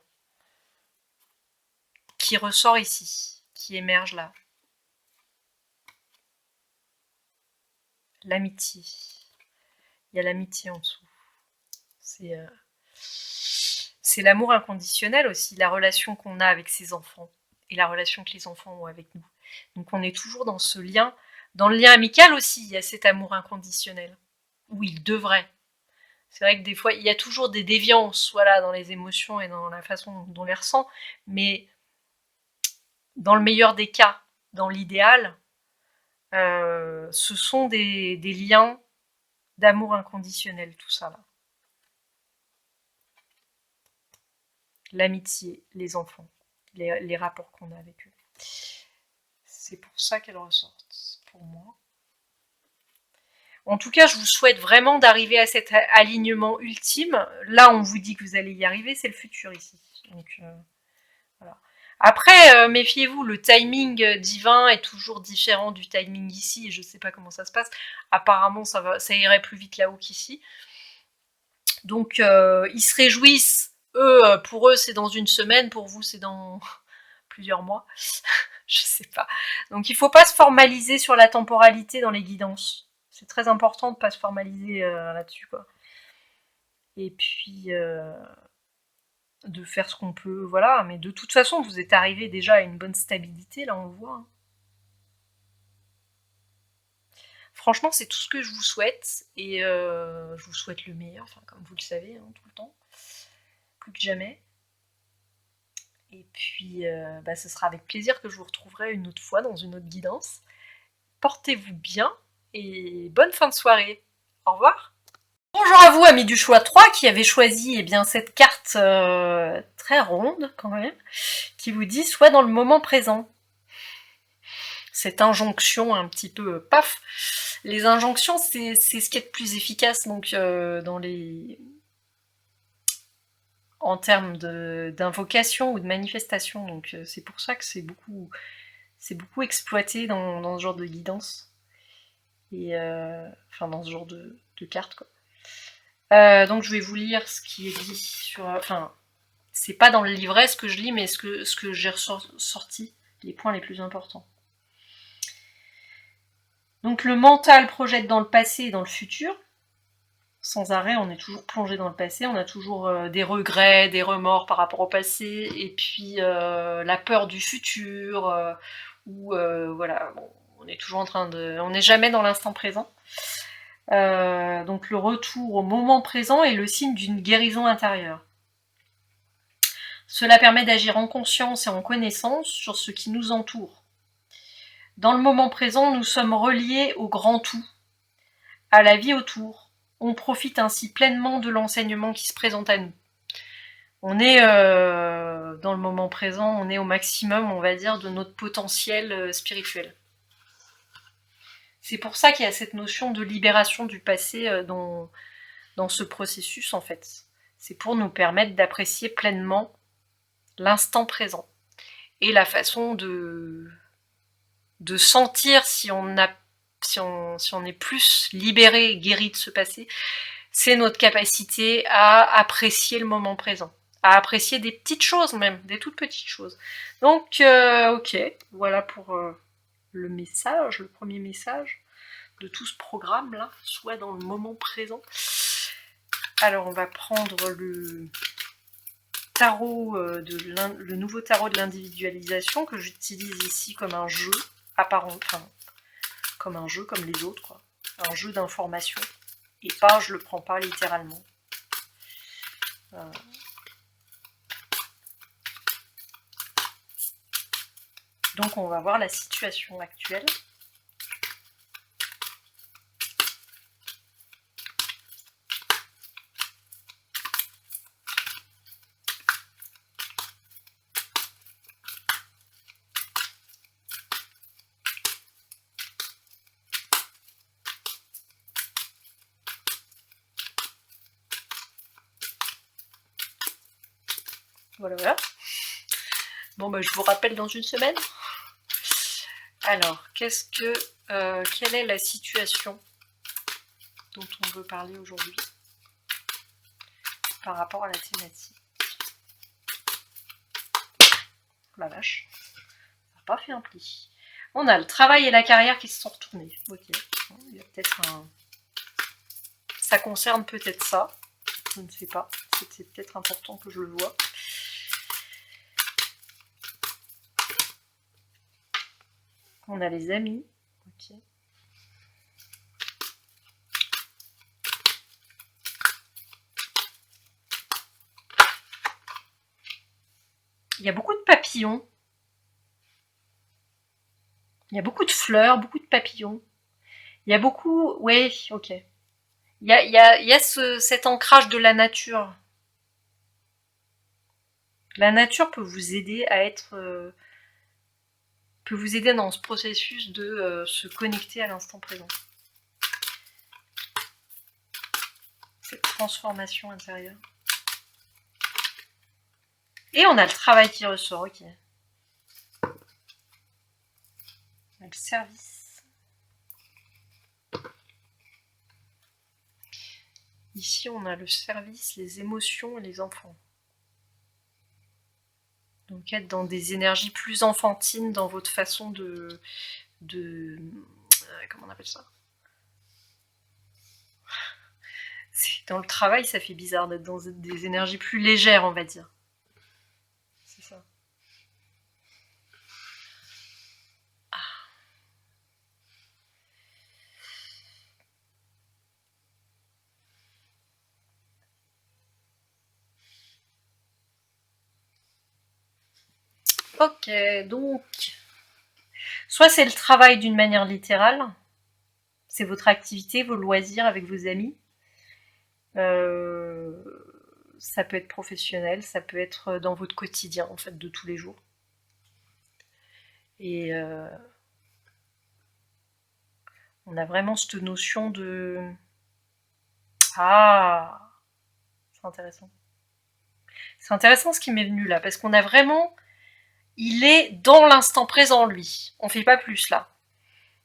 qui ressort ici, qui émerge là. L'amitié. Il y a l'amitié en dessous. C'est l'amour inconditionnel aussi, la relation qu'on a avec ses enfants et la relation que les enfants ont avec nous. Donc on est toujours dans ce lien. Dans le lien amical aussi, il y a cet amour inconditionnel. Ou il devrait. C'est vrai que des fois, il y a toujours des déviances, voilà, dans les émotions et dans la façon dont on les ressent. Mais dans le meilleur des cas, dans l'idéal, ce sont des liens d'amour inconditionnel, tout ça là. L'amitié, les enfants, les rapports qu'on a avec eux. C'est pour ça qu'elles ressortent, pour moi. En tout cas, je vous souhaite vraiment d'arriver à cet alignement ultime. Là, on vous dit que vous allez y arriver, c'est le futur ici. Donc, voilà. Après, méfiez-vous, le timing divin est toujours différent du timing ici, et je ne sais pas comment ça se passe. Apparemment, ça irait plus vite là-haut qu'ici. Donc, ils se réjouissent. Pour eux, c'est dans une semaine, pour vous, c'est dans plusieurs mois. Je sais pas. Donc, il ne faut pas se formaliser sur la temporalité dans les guidances. C'est très important de ne pas se formaliser là-dessus, quoi. Et puis, de faire ce qu'on peut, voilà. Mais de toute façon, vous êtes arrivé déjà à une bonne stabilité, là, on le voit. Hein. Franchement, c'est tout ce que je vous souhaite. Et je vous souhaite le meilleur, enfin, comme vous le savez, hein, tout le temps. Plus que jamais. Et puis, ce sera avec plaisir que je vous retrouverai une autre fois dans une autre guidance. Portez-vous bien et bonne fin de soirée. Au revoir. Bonjour à vous, amis du choix 3, qui avez choisi cette carte très ronde, quand même, qui vous dit « Sois dans le moment présent ». Cette injonction un petit peu paf. Les injonctions, c'est ce qui est le plus efficace donc en termes d'invocation ou de manifestation. Donc c'est pour ça que c'est beaucoup exploité dans ce genre de guidance. Et dans ce genre de carte, quoi. Donc je vais vous lire ce qui est dit sur... Enfin, c'est pas dans le livret ce que je lis, mais ce que j'ai ressorti, les points les plus importants. Donc le mental projette dans le passé et dans le futur. Sans arrêt, on est toujours plongé dans le passé, on a toujours des regrets, des remords par rapport au passé, et puis la peur du futur, voilà, bon, on est toujours en train de... On n'est jamais dans l'instant présent. Donc le retour au moment présent est le signe d'une guérison intérieure. Cela permet d'agir en conscience et en connaissance sur ce qui nous entoure. Dans le moment présent, nous sommes reliés au grand tout, à la vie autour. On profite ainsi pleinement de l'enseignement qui se présente à nous. On est dans le moment présent, on est au maximum, on va dire, de notre potentiel spirituel. C'est pour ça qu'il y a cette notion de libération du passé dans ce processus, en fait. C'est pour nous permettre d'apprécier pleinement l'instant présent et la façon de sentir si on est plus libéré, guéri de ce passé, c'est notre capacité à apprécier le moment présent, à apprécier des petites choses même, des toutes petites choses. Donc, ok, voilà pour le message, le premier message de tout ce programme-là, soit dans le moment présent. Alors, on va prendre le tarot, le nouveau tarot de l'individualisation que j'utilise ici comme un jeu apparent, enfin, comme un jeu comme les autres, quoi. Un jeu d'information. Et pas, je le prends pas littéralement. Donc on va voir la situation actuelle. Voilà, voilà. Bon, bah, je vous rappelle dans une semaine. Alors, quelle est la situation dont on veut parler aujourd'hui par rapport à la thématique? La vache, ça n'a pas fait un pli. On a le travail et la carrière qui se sont retournés. Ok, il y a peut-être un... Ça concerne peut-être ça, je ne sais pas. C'est peut-être important que je le vois. On a les amis. Ok. Il y a beaucoup de papillons. Il y a beaucoup de fleurs, beaucoup de papillons. Il y a beaucoup... Oui, ok. Il y a cet ancrage de la nature. La nature peut vous aider à être... peut vous aider dans ce processus de se connecter à l'instant présent. Cette transformation intérieure. Et on a le travail qui ressort, ok. On a le service. Ici, on a le service, les émotions et les enfants. Donc être dans des énergies plus enfantines dans votre façon de comment on appelle ça? Dans le travail, ça fait bizarre d'être dans des énergies plus légères, on va dire. C'est ça. Ok, donc, soit c'est le travail d'une manière littérale, c'est votre activité, vos loisirs avec vos amis. Ça peut être professionnel, ça peut être dans votre quotidien, en fait, de tous les jours. Et on a vraiment cette notion de... Ah, c'est intéressant. C'est intéressant ce qui m'est venu là, parce qu'on a vraiment... Il est dans l'instant présent, lui. On fait pas plus, là.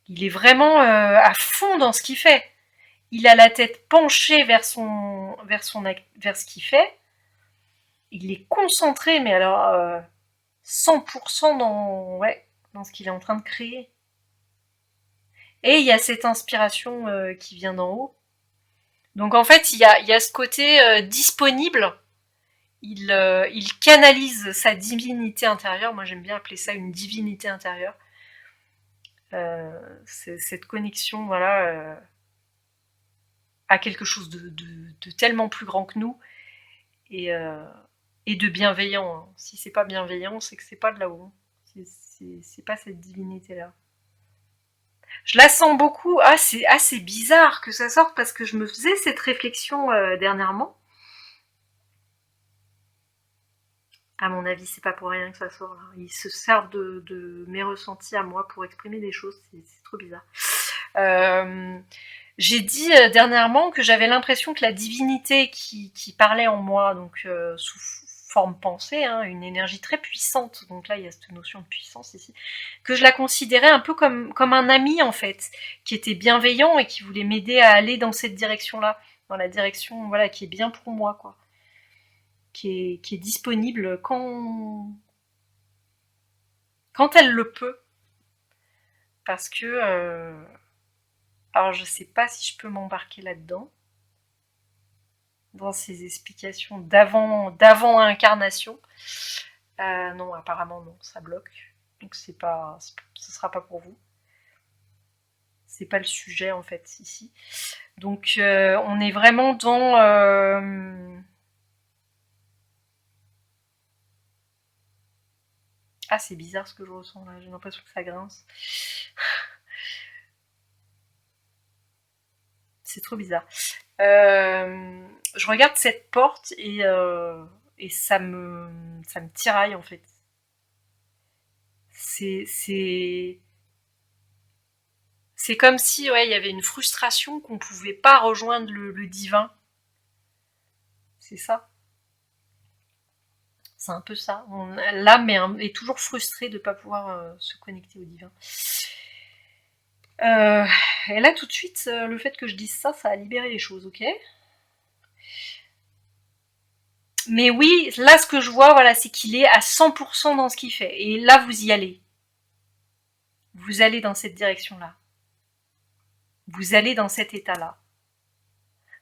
Il est vraiment à fond dans ce qu'il fait. Il a la tête penchée vers ce qu'il fait. Il est concentré, mais alors 100% dans ce qu'il est en train de créer. Et il y a cette inspiration qui vient d'en haut. Donc en fait, il y a ce côté disponible. Il canalise sa divinité intérieure. Moi, j'aime bien appeler ça une divinité intérieure. C'est cette connexion, voilà, à quelque chose de tellement plus grand que nous et de bienveillant. Hein. Si c'est pas bienveillant, c'est que c'est pas de là-haut. C'est pas cette divinité-là. Je la sens beaucoup. Ah, c'est bizarre que ça sorte parce que je me faisais cette réflexion dernièrement. À mon avis, c'est pas pour rien que ça sort là. Ils se servent de mes ressentis à moi pour exprimer des choses. C'est trop bizarre. J'ai dit dernièrement que j'avais l'impression que la divinité qui parlait en moi, donc sous forme pensée, hein, une énergie très puissante, donc là il y a cette notion de puissance ici, que je la considérais un peu comme un ami en fait, qui était bienveillant et qui voulait m'aider à aller dans cette direction-là, dans la direction voilà qui est bien pour moi, quoi, qui est disponible quand elle le peut, parce que alors je sais pas si je peux m'embarquer là-dedans, dans ces explications d'avant incarnation. Non, apparemment non, ça bloque. Donc ce sera pas pour vous. C'est pas le sujet en fait ici. Donc on est vraiment dans Ah, c'est bizarre ce que je ressens là, j'ai l'impression que ça grince. C'est trop bizarre. Je regarde cette porte et ça me tiraille en fait. C'est comme si ouais, il y avait une frustration qu'on pouvait pas rejoindre le divin. C'est ça. C'est un peu ça. L'âme est toujours frustrée de ne pas pouvoir se connecter au divin. Et là, tout de suite, le fait que je dise ça, ça a libéré les choses, ok? Mais oui, là, ce que je vois, voilà, c'est qu'il est à 100% dans ce qu'il fait. Et là, vous y allez. Vous allez dans cette direction-là. Vous allez dans cet état-là.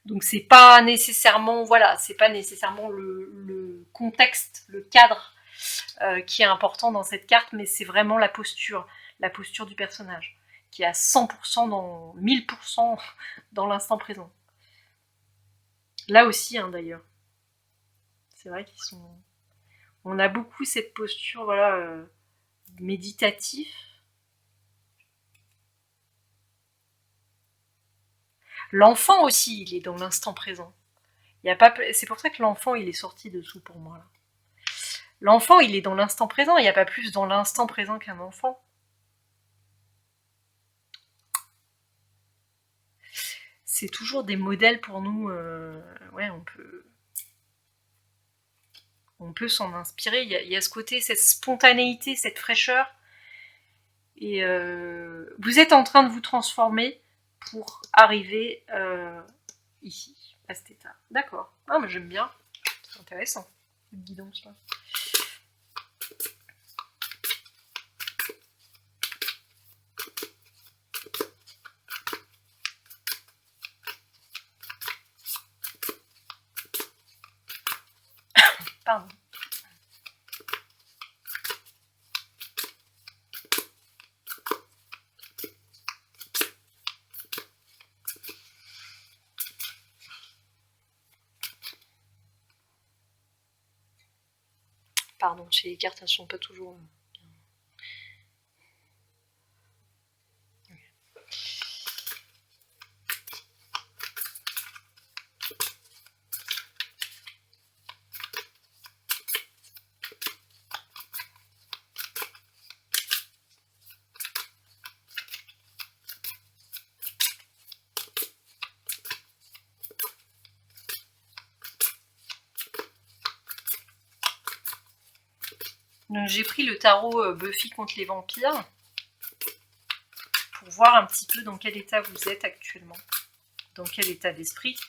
Donc c'est pas nécessairement, voilà, c'est pas nécessairement le contexte, le cadre qui est important dans cette carte, mais c'est vraiment la posture du personnage, qui est à 100% dans 1000% dans l'instant présent. Là aussi, hein, d'ailleurs. C'est vrai qu'ils sont. On a beaucoup cette posture, voilà, méditative. L'enfant aussi, il est dans l'instant présent. Il y a pas. C'est pour ça que l'enfant, il est sorti dessous pour moi là. L'enfant, il est dans l'instant présent. Il n'y a pas plus dans l'instant présent qu'un enfant. C'est toujours des modèles pour nous. Ouais, on peut s'en inspirer. Il y a ce côté, cette spontanéité, cette fraîcheur. Et vous êtes en train de vous transformer pour arriver ici, à cet état. D'accord. Ah, mais j'aime bien. C'est intéressant. Le guidance là. Pardon. Pardon, chez les cartes, elles sont pas toujours. Donc j'ai pris le tarot Buffy contre les vampires pour voir un petit peu dans quel état vous êtes actuellement, dans quel état d'esprit.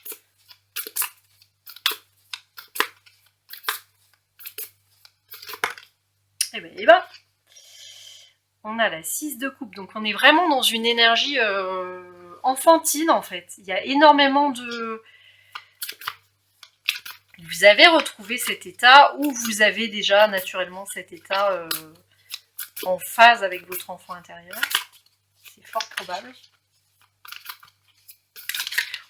Et ben, on a la 6 de coupe, donc on est vraiment dans une énergie enfantine en fait. Il y a énormément de... Vous avez retrouvé cet état ou vous avez déjà naturellement cet état en phase avec votre enfant intérieur. C'est fort probable.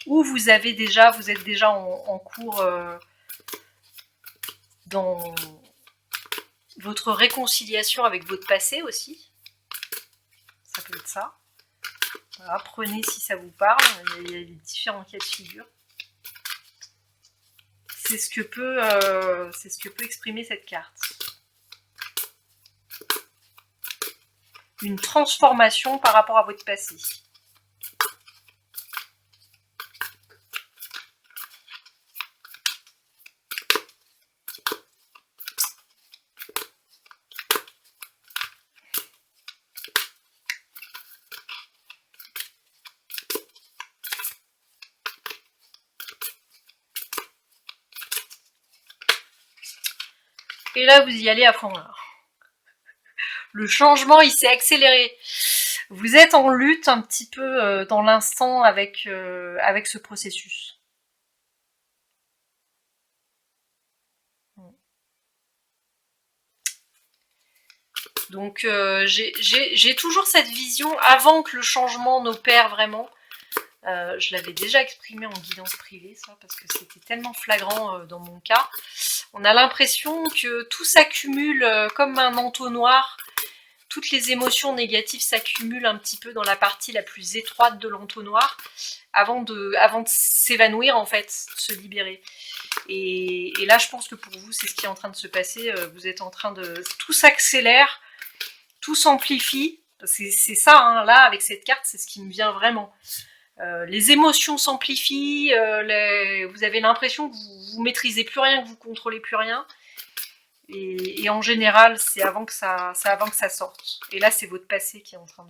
Ou vous êtes déjà en cours dans votre réconciliation avec votre passé aussi. Ça peut être ça. Voilà, prenez si ça vous parle. Il y a différents cas de figure. C'est ce que peut exprimer cette carte. Une transformation par rapport à votre passé. Et là, vous y allez à fond. Là. Le changement, il s'est accéléré. Vous êtes en lutte un petit peu dans l'instant avec ce processus. Donc j'ai toujours cette vision avant que le changement n'opère vraiment. Je l'avais déjà exprimé en guidance privée, ça, parce que c'était tellement flagrant dans mon cas. On a l'impression que tout s'accumule comme un entonnoir. Toutes les émotions négatives s'accumulent un petit peu dans la partie la plus étroite de l'entonnoir avant de s'évanouir, en fait, se libérer. Et là, je pense que pour vous, c'est ce qui est en train de se passer. Vous êtes en train de... Tout s'accélère, tout s'amplifie. C'est ça, hein, là, avec cette carte, c'est ce qui me vient vraiment. Les émotions s'amplifient, vous avez l'impression que vous maîtrisez plus rien, que vous contrôlez plus rien. Et en général, c'est avant que ça sorte. Et là, c'est votre passé qui est en train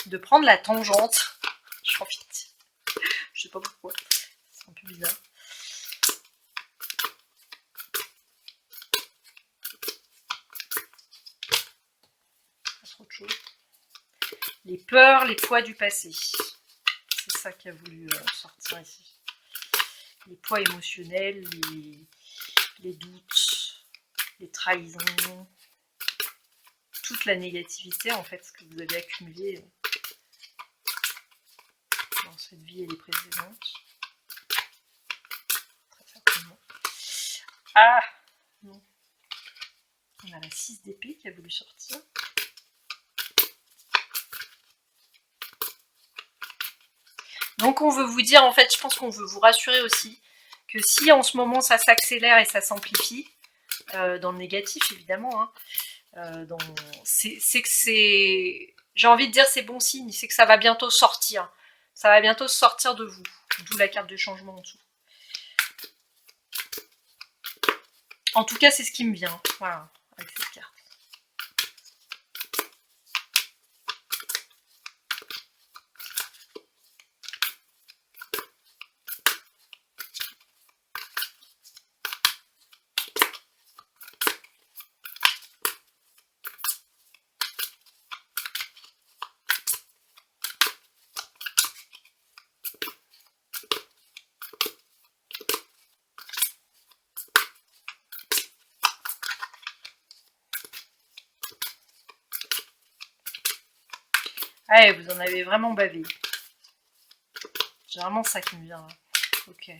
de prendre la tangente. J'ai envie de dire. Je sais pas pourquoi. C'est un peu bizarre. Autre chose. Les peurs, les poids du passé. C'est ça qui a voulu sortir ici. Les poids émotionnels, les doutes, les trahisons, toute la négativité en fait que vous avez accumulée dans cette vie et les précédentes. Très certainement. Ah non. On a la 6 d'épée qui a voulu sortir. Donc on veut vous dire, en fait, je pense qu'on veut vous rassurer aussi, que si en ce moment ça s'accélère et ça s'amplifie, dans le négatif évidemment, hein, c'est que c'est... J'ai envie de dire c'est bon signe, c'est que ça va bientôt sortir. Ça va bientôt sortir de vous. D'où la carte de changement en dessous. En tout cas, c'est ce qui me vient, voilà, avec cette carte. Ouais, vous en avez vraiment bavé. C'est vraiment ça qui me vient. Là. Ok.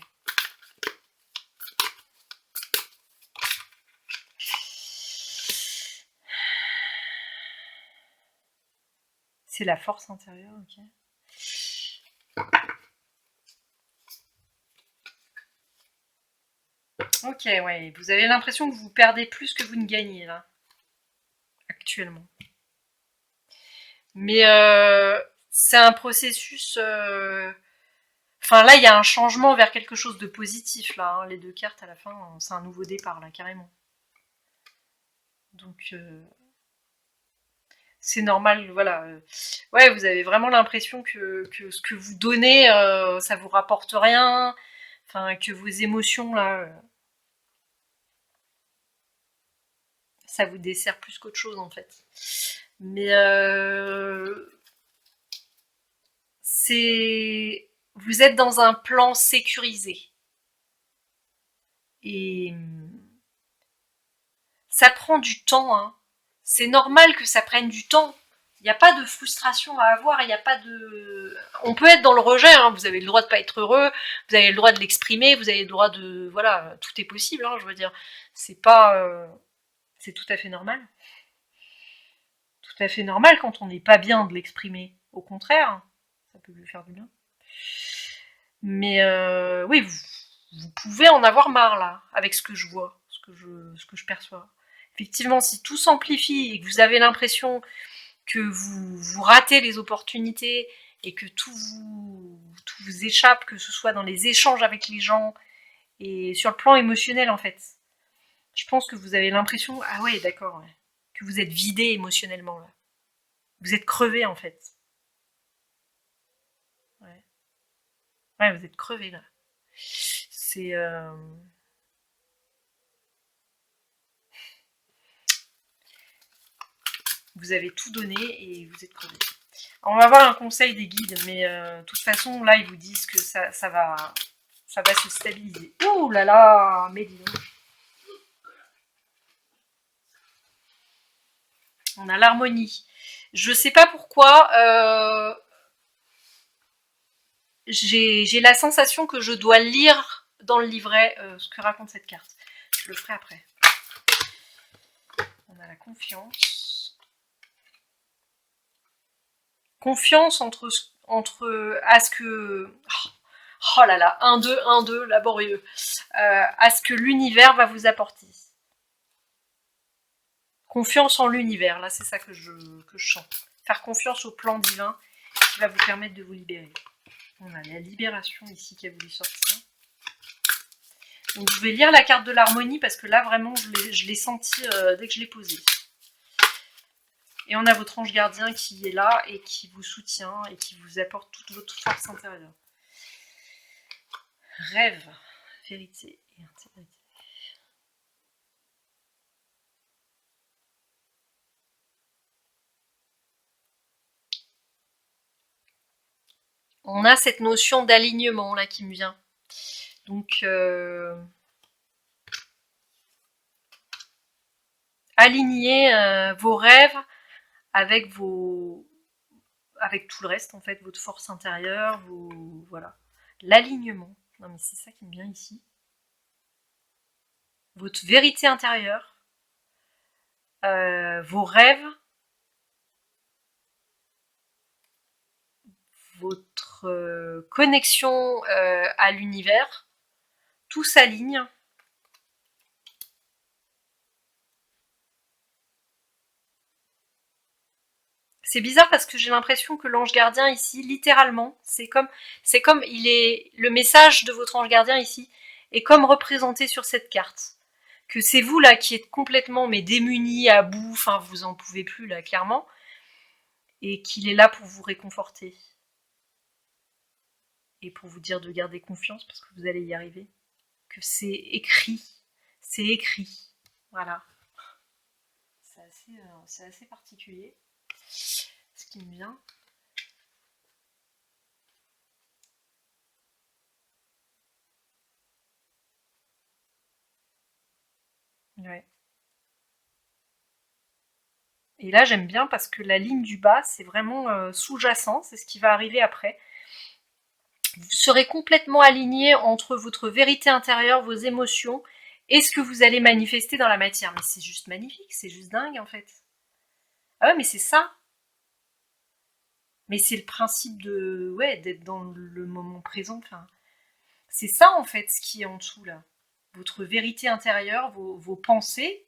C'est la force intérieure, ok. Ok, ouais. Vous avez l'impression que vous perdez plus que vous ne gagnez, là. Actuellement. Mais c'est un processus... Enfin, là, il y a un changement vers quelque chose de positif, là. Hein. Les deux cartes, à la fin, c'est un nouveau départ, là, carrément. Donc... c'est normal, voilà. Ouais, vous avez vraiment l'impression que ce que vous donnez, ça vous rapporte rien. Enfin, que vos émotions, là, ça vous dessert plus qu'autre chose, en fait. Mais c'est... Vous êtes dans un plan sécurisé. Et ça prend du temps, hein. C'est normal que ça prenne du temps. Il n'y a pas de frustration à avoir, il n'y a pas de... On peut être dans le rejet, hein. Vous avez le droit de pas être heureux, vous avez le droit de l'exprimer, vous avez le droit de... Voilà, tout est possible, hein, je veux dire. C'est pas... C'est tout à fait normal. Tout à fait normal quand on n'est pas bien de l'exprimer. Au contraire, ça peut lui faire du bien. Mais oui, vous pouvez en avoir marre, là, avec ce que je vois, ce que je perçois. Effectivement, si tout s'amplifie et que vous avez l'impression que vous ratez les opportunités et que tout vous échappe, que ce soit dans les échanges avec les gens et sur le plan émotionnel en fait. Je pense que vous avez l'impression, ah ouais d'accord, ouais, que vous êtes vidé émotionnellement là. Vous êtes crevé en fait. Ouais, ouais vous êtes crevé là. C'est... Vous avez tout donné et vous êtes crevé. On va avoir un conseil des guides, mais de toute façon, là, ils vous disent que ça va se stabiliser. Ouh là là, mais dis donc. On a l'harmonie. Je sais pas pourquoi, j'ai la sensation que je dois lire dans le livret ce que raconte cette carte. Je le ferai après. On a la confiance. Confiance entre à ce que... Oh là là, 1-2, 1-2, laborieux. À ce que l'univers va vous apporter. Confiance en l'univers, là c'est ça que je sens. Faire confiance au plan divin qui va vous permettre de vous libérer. On a la libération ici qui a voulu sortir. Donc je vais lire la carte de l'harmonie parce que là vraiment je l'ai senti dès que je l'ai posée. Et on a votre ange gardien qui est là et qui vous soutient et qui vous apporte toute votre force intérieure. Rêve, vérité et intégrité. On a cette notion d'alignement là qui me vient. Donc, alignez vos rêves avec avec tout le reste en fait, votre force intérieure, voilà, l'alignement. Non mais c'est ça qui me vient ici. Votre vérité intérieure, vos rêves, votre connexion à l'univers, tout s'aligne. C'est bizarre parce que j'ai l'impression que l'ange gardien ici, littéralement, c'est comme le message de votre ange gardien ici est comme représenté sur cette carte. Que c'est vous là qui êtes complètement mais démunis, à bout, enfin vous en pouvez plus là clairement, et qu'il est là pour vous réconforter. Et pour vous dire de garder confiance parce que vous allez y arriver. Que c'est écrit. C'est écrit. Voilà. C'est assez particulier. Ce qui me vient. Ouais. Et là j'aime bien parce que la ligne du bas c'est vraiment sous-jacent, c'est ce qui va arriver après. Vous serez complètement aligné entre votre vérité intérieure, vos émotions et ce que vous allez manifester dans la matière. Mais c'est juste magnifique, c'est juste dingue en fait. Ah ouais mais c'est ça. Mais c'est le principe de d'être dans le moment présent. Enfin, c'est ça en fait ce qui est en dessous là. Votre vérité intérieure, vos pensées,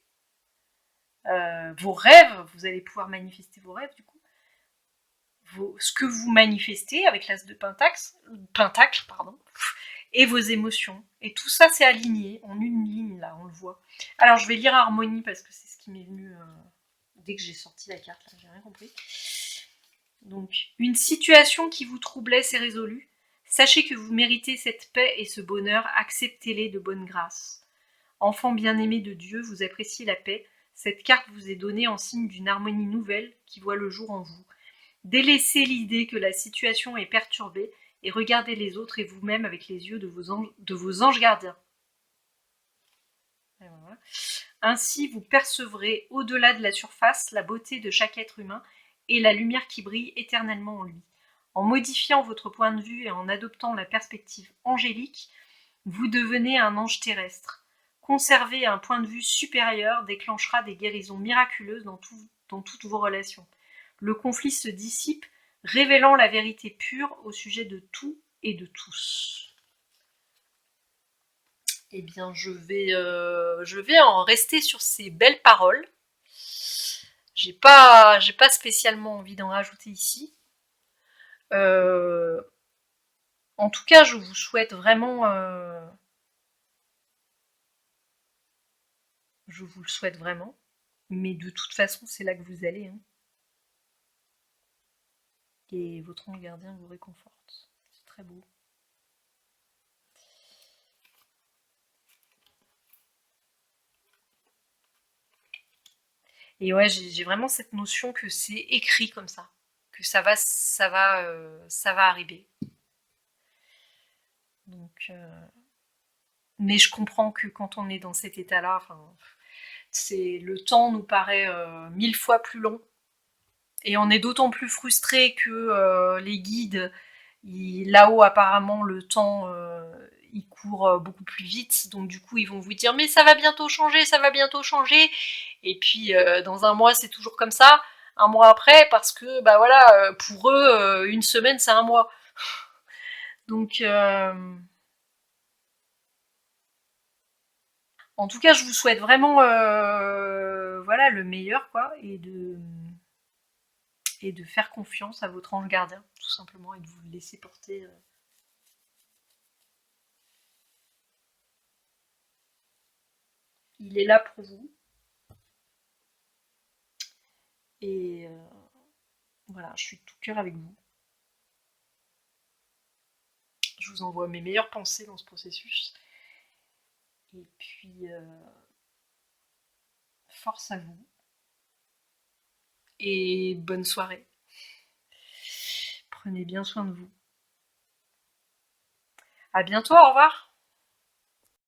vos rêves, vous allez pouvoir manifester vos rêves du coup. Ce que vous manifestez avec l'as de pentacle, pardon, et vos émotions. Et tout ça c'est aligné en une ligne là, on le voit. Alors je vais lire harmonie parce que c'est ce qui m'est venu dès que j'ai sorti la carte, là, j'ai rien compris. Donc, une situation qui vous troublait s'est résolue. Sachez que vous méritez cette paix et ce bonheur, acceptez-les de bonne grâce. Enfant bien-aimé de Dieu, vous appréciez la paix. Cette carte vous est donnée en signe d'une harmonie nouvelle qui voit le jour en vous. Délaissez l'idée que la situation est perturbée et regardez les autres et vous-même avec les yeux de vos anges gardiens. Voilà. Ainsi, vous percevrez au-delà de la surface la beauté de chaque être humain et la lumière qui brille éternellement en lui. En modifiant votre point de vue et en adoptant la perspective angélique, vous devenez un ange terrestre. Conserver un point de vue supérieur déclenchera des guérisons miraculeuses dans toutes vos relations. Le conflit se dissipe, révélant la vérité pure au sujet de tout et de tous. Eh bien, je vais en rester sur ces belles paroles. J'ai pas spécialement envie d'en rajouter ici. En tout cas, je vous souhaite vraiment... je vous le souhaite vraiment. Mais de toute façon, c'est là que vous allez. Hein. Et votre ange gardien vous réconforte. C'est très beau. Et ouais, j'ai vraiment cette notion que c'est écrit comme ça. Que ça va arriver. Donc... mais je comprends que quand on est dans cet état-là, le temps nous paraît 1000 fois plus long. Et on est d'autant plus frustré que les guides Là-haut, apparemment, le temps, il court beaucoup plus vite. Donc du coup, ils vont vous dire, mais ça va bientôt changer, ça va bientôt changer. Et puis, dans un mois, c'est toujours comme ça. Un mois après, parce que, bah voilà, pour eux, une semaine, c'est un mois. Donc, en tout cas, je vous souhaite vraiment, voilà, le meilleur, quoi, et de faire confiance à votre ange gardien, tout simplement, et de vous laisser porter. Il est là pour vous. Et voilà, je suis de tout cœur avec vous. Je vous envoie mes meilleures pensées dans ce processus. Et puis, force à vous. Et bonne soirée. Prenez bien soin de vous. À bientôt, au revoir.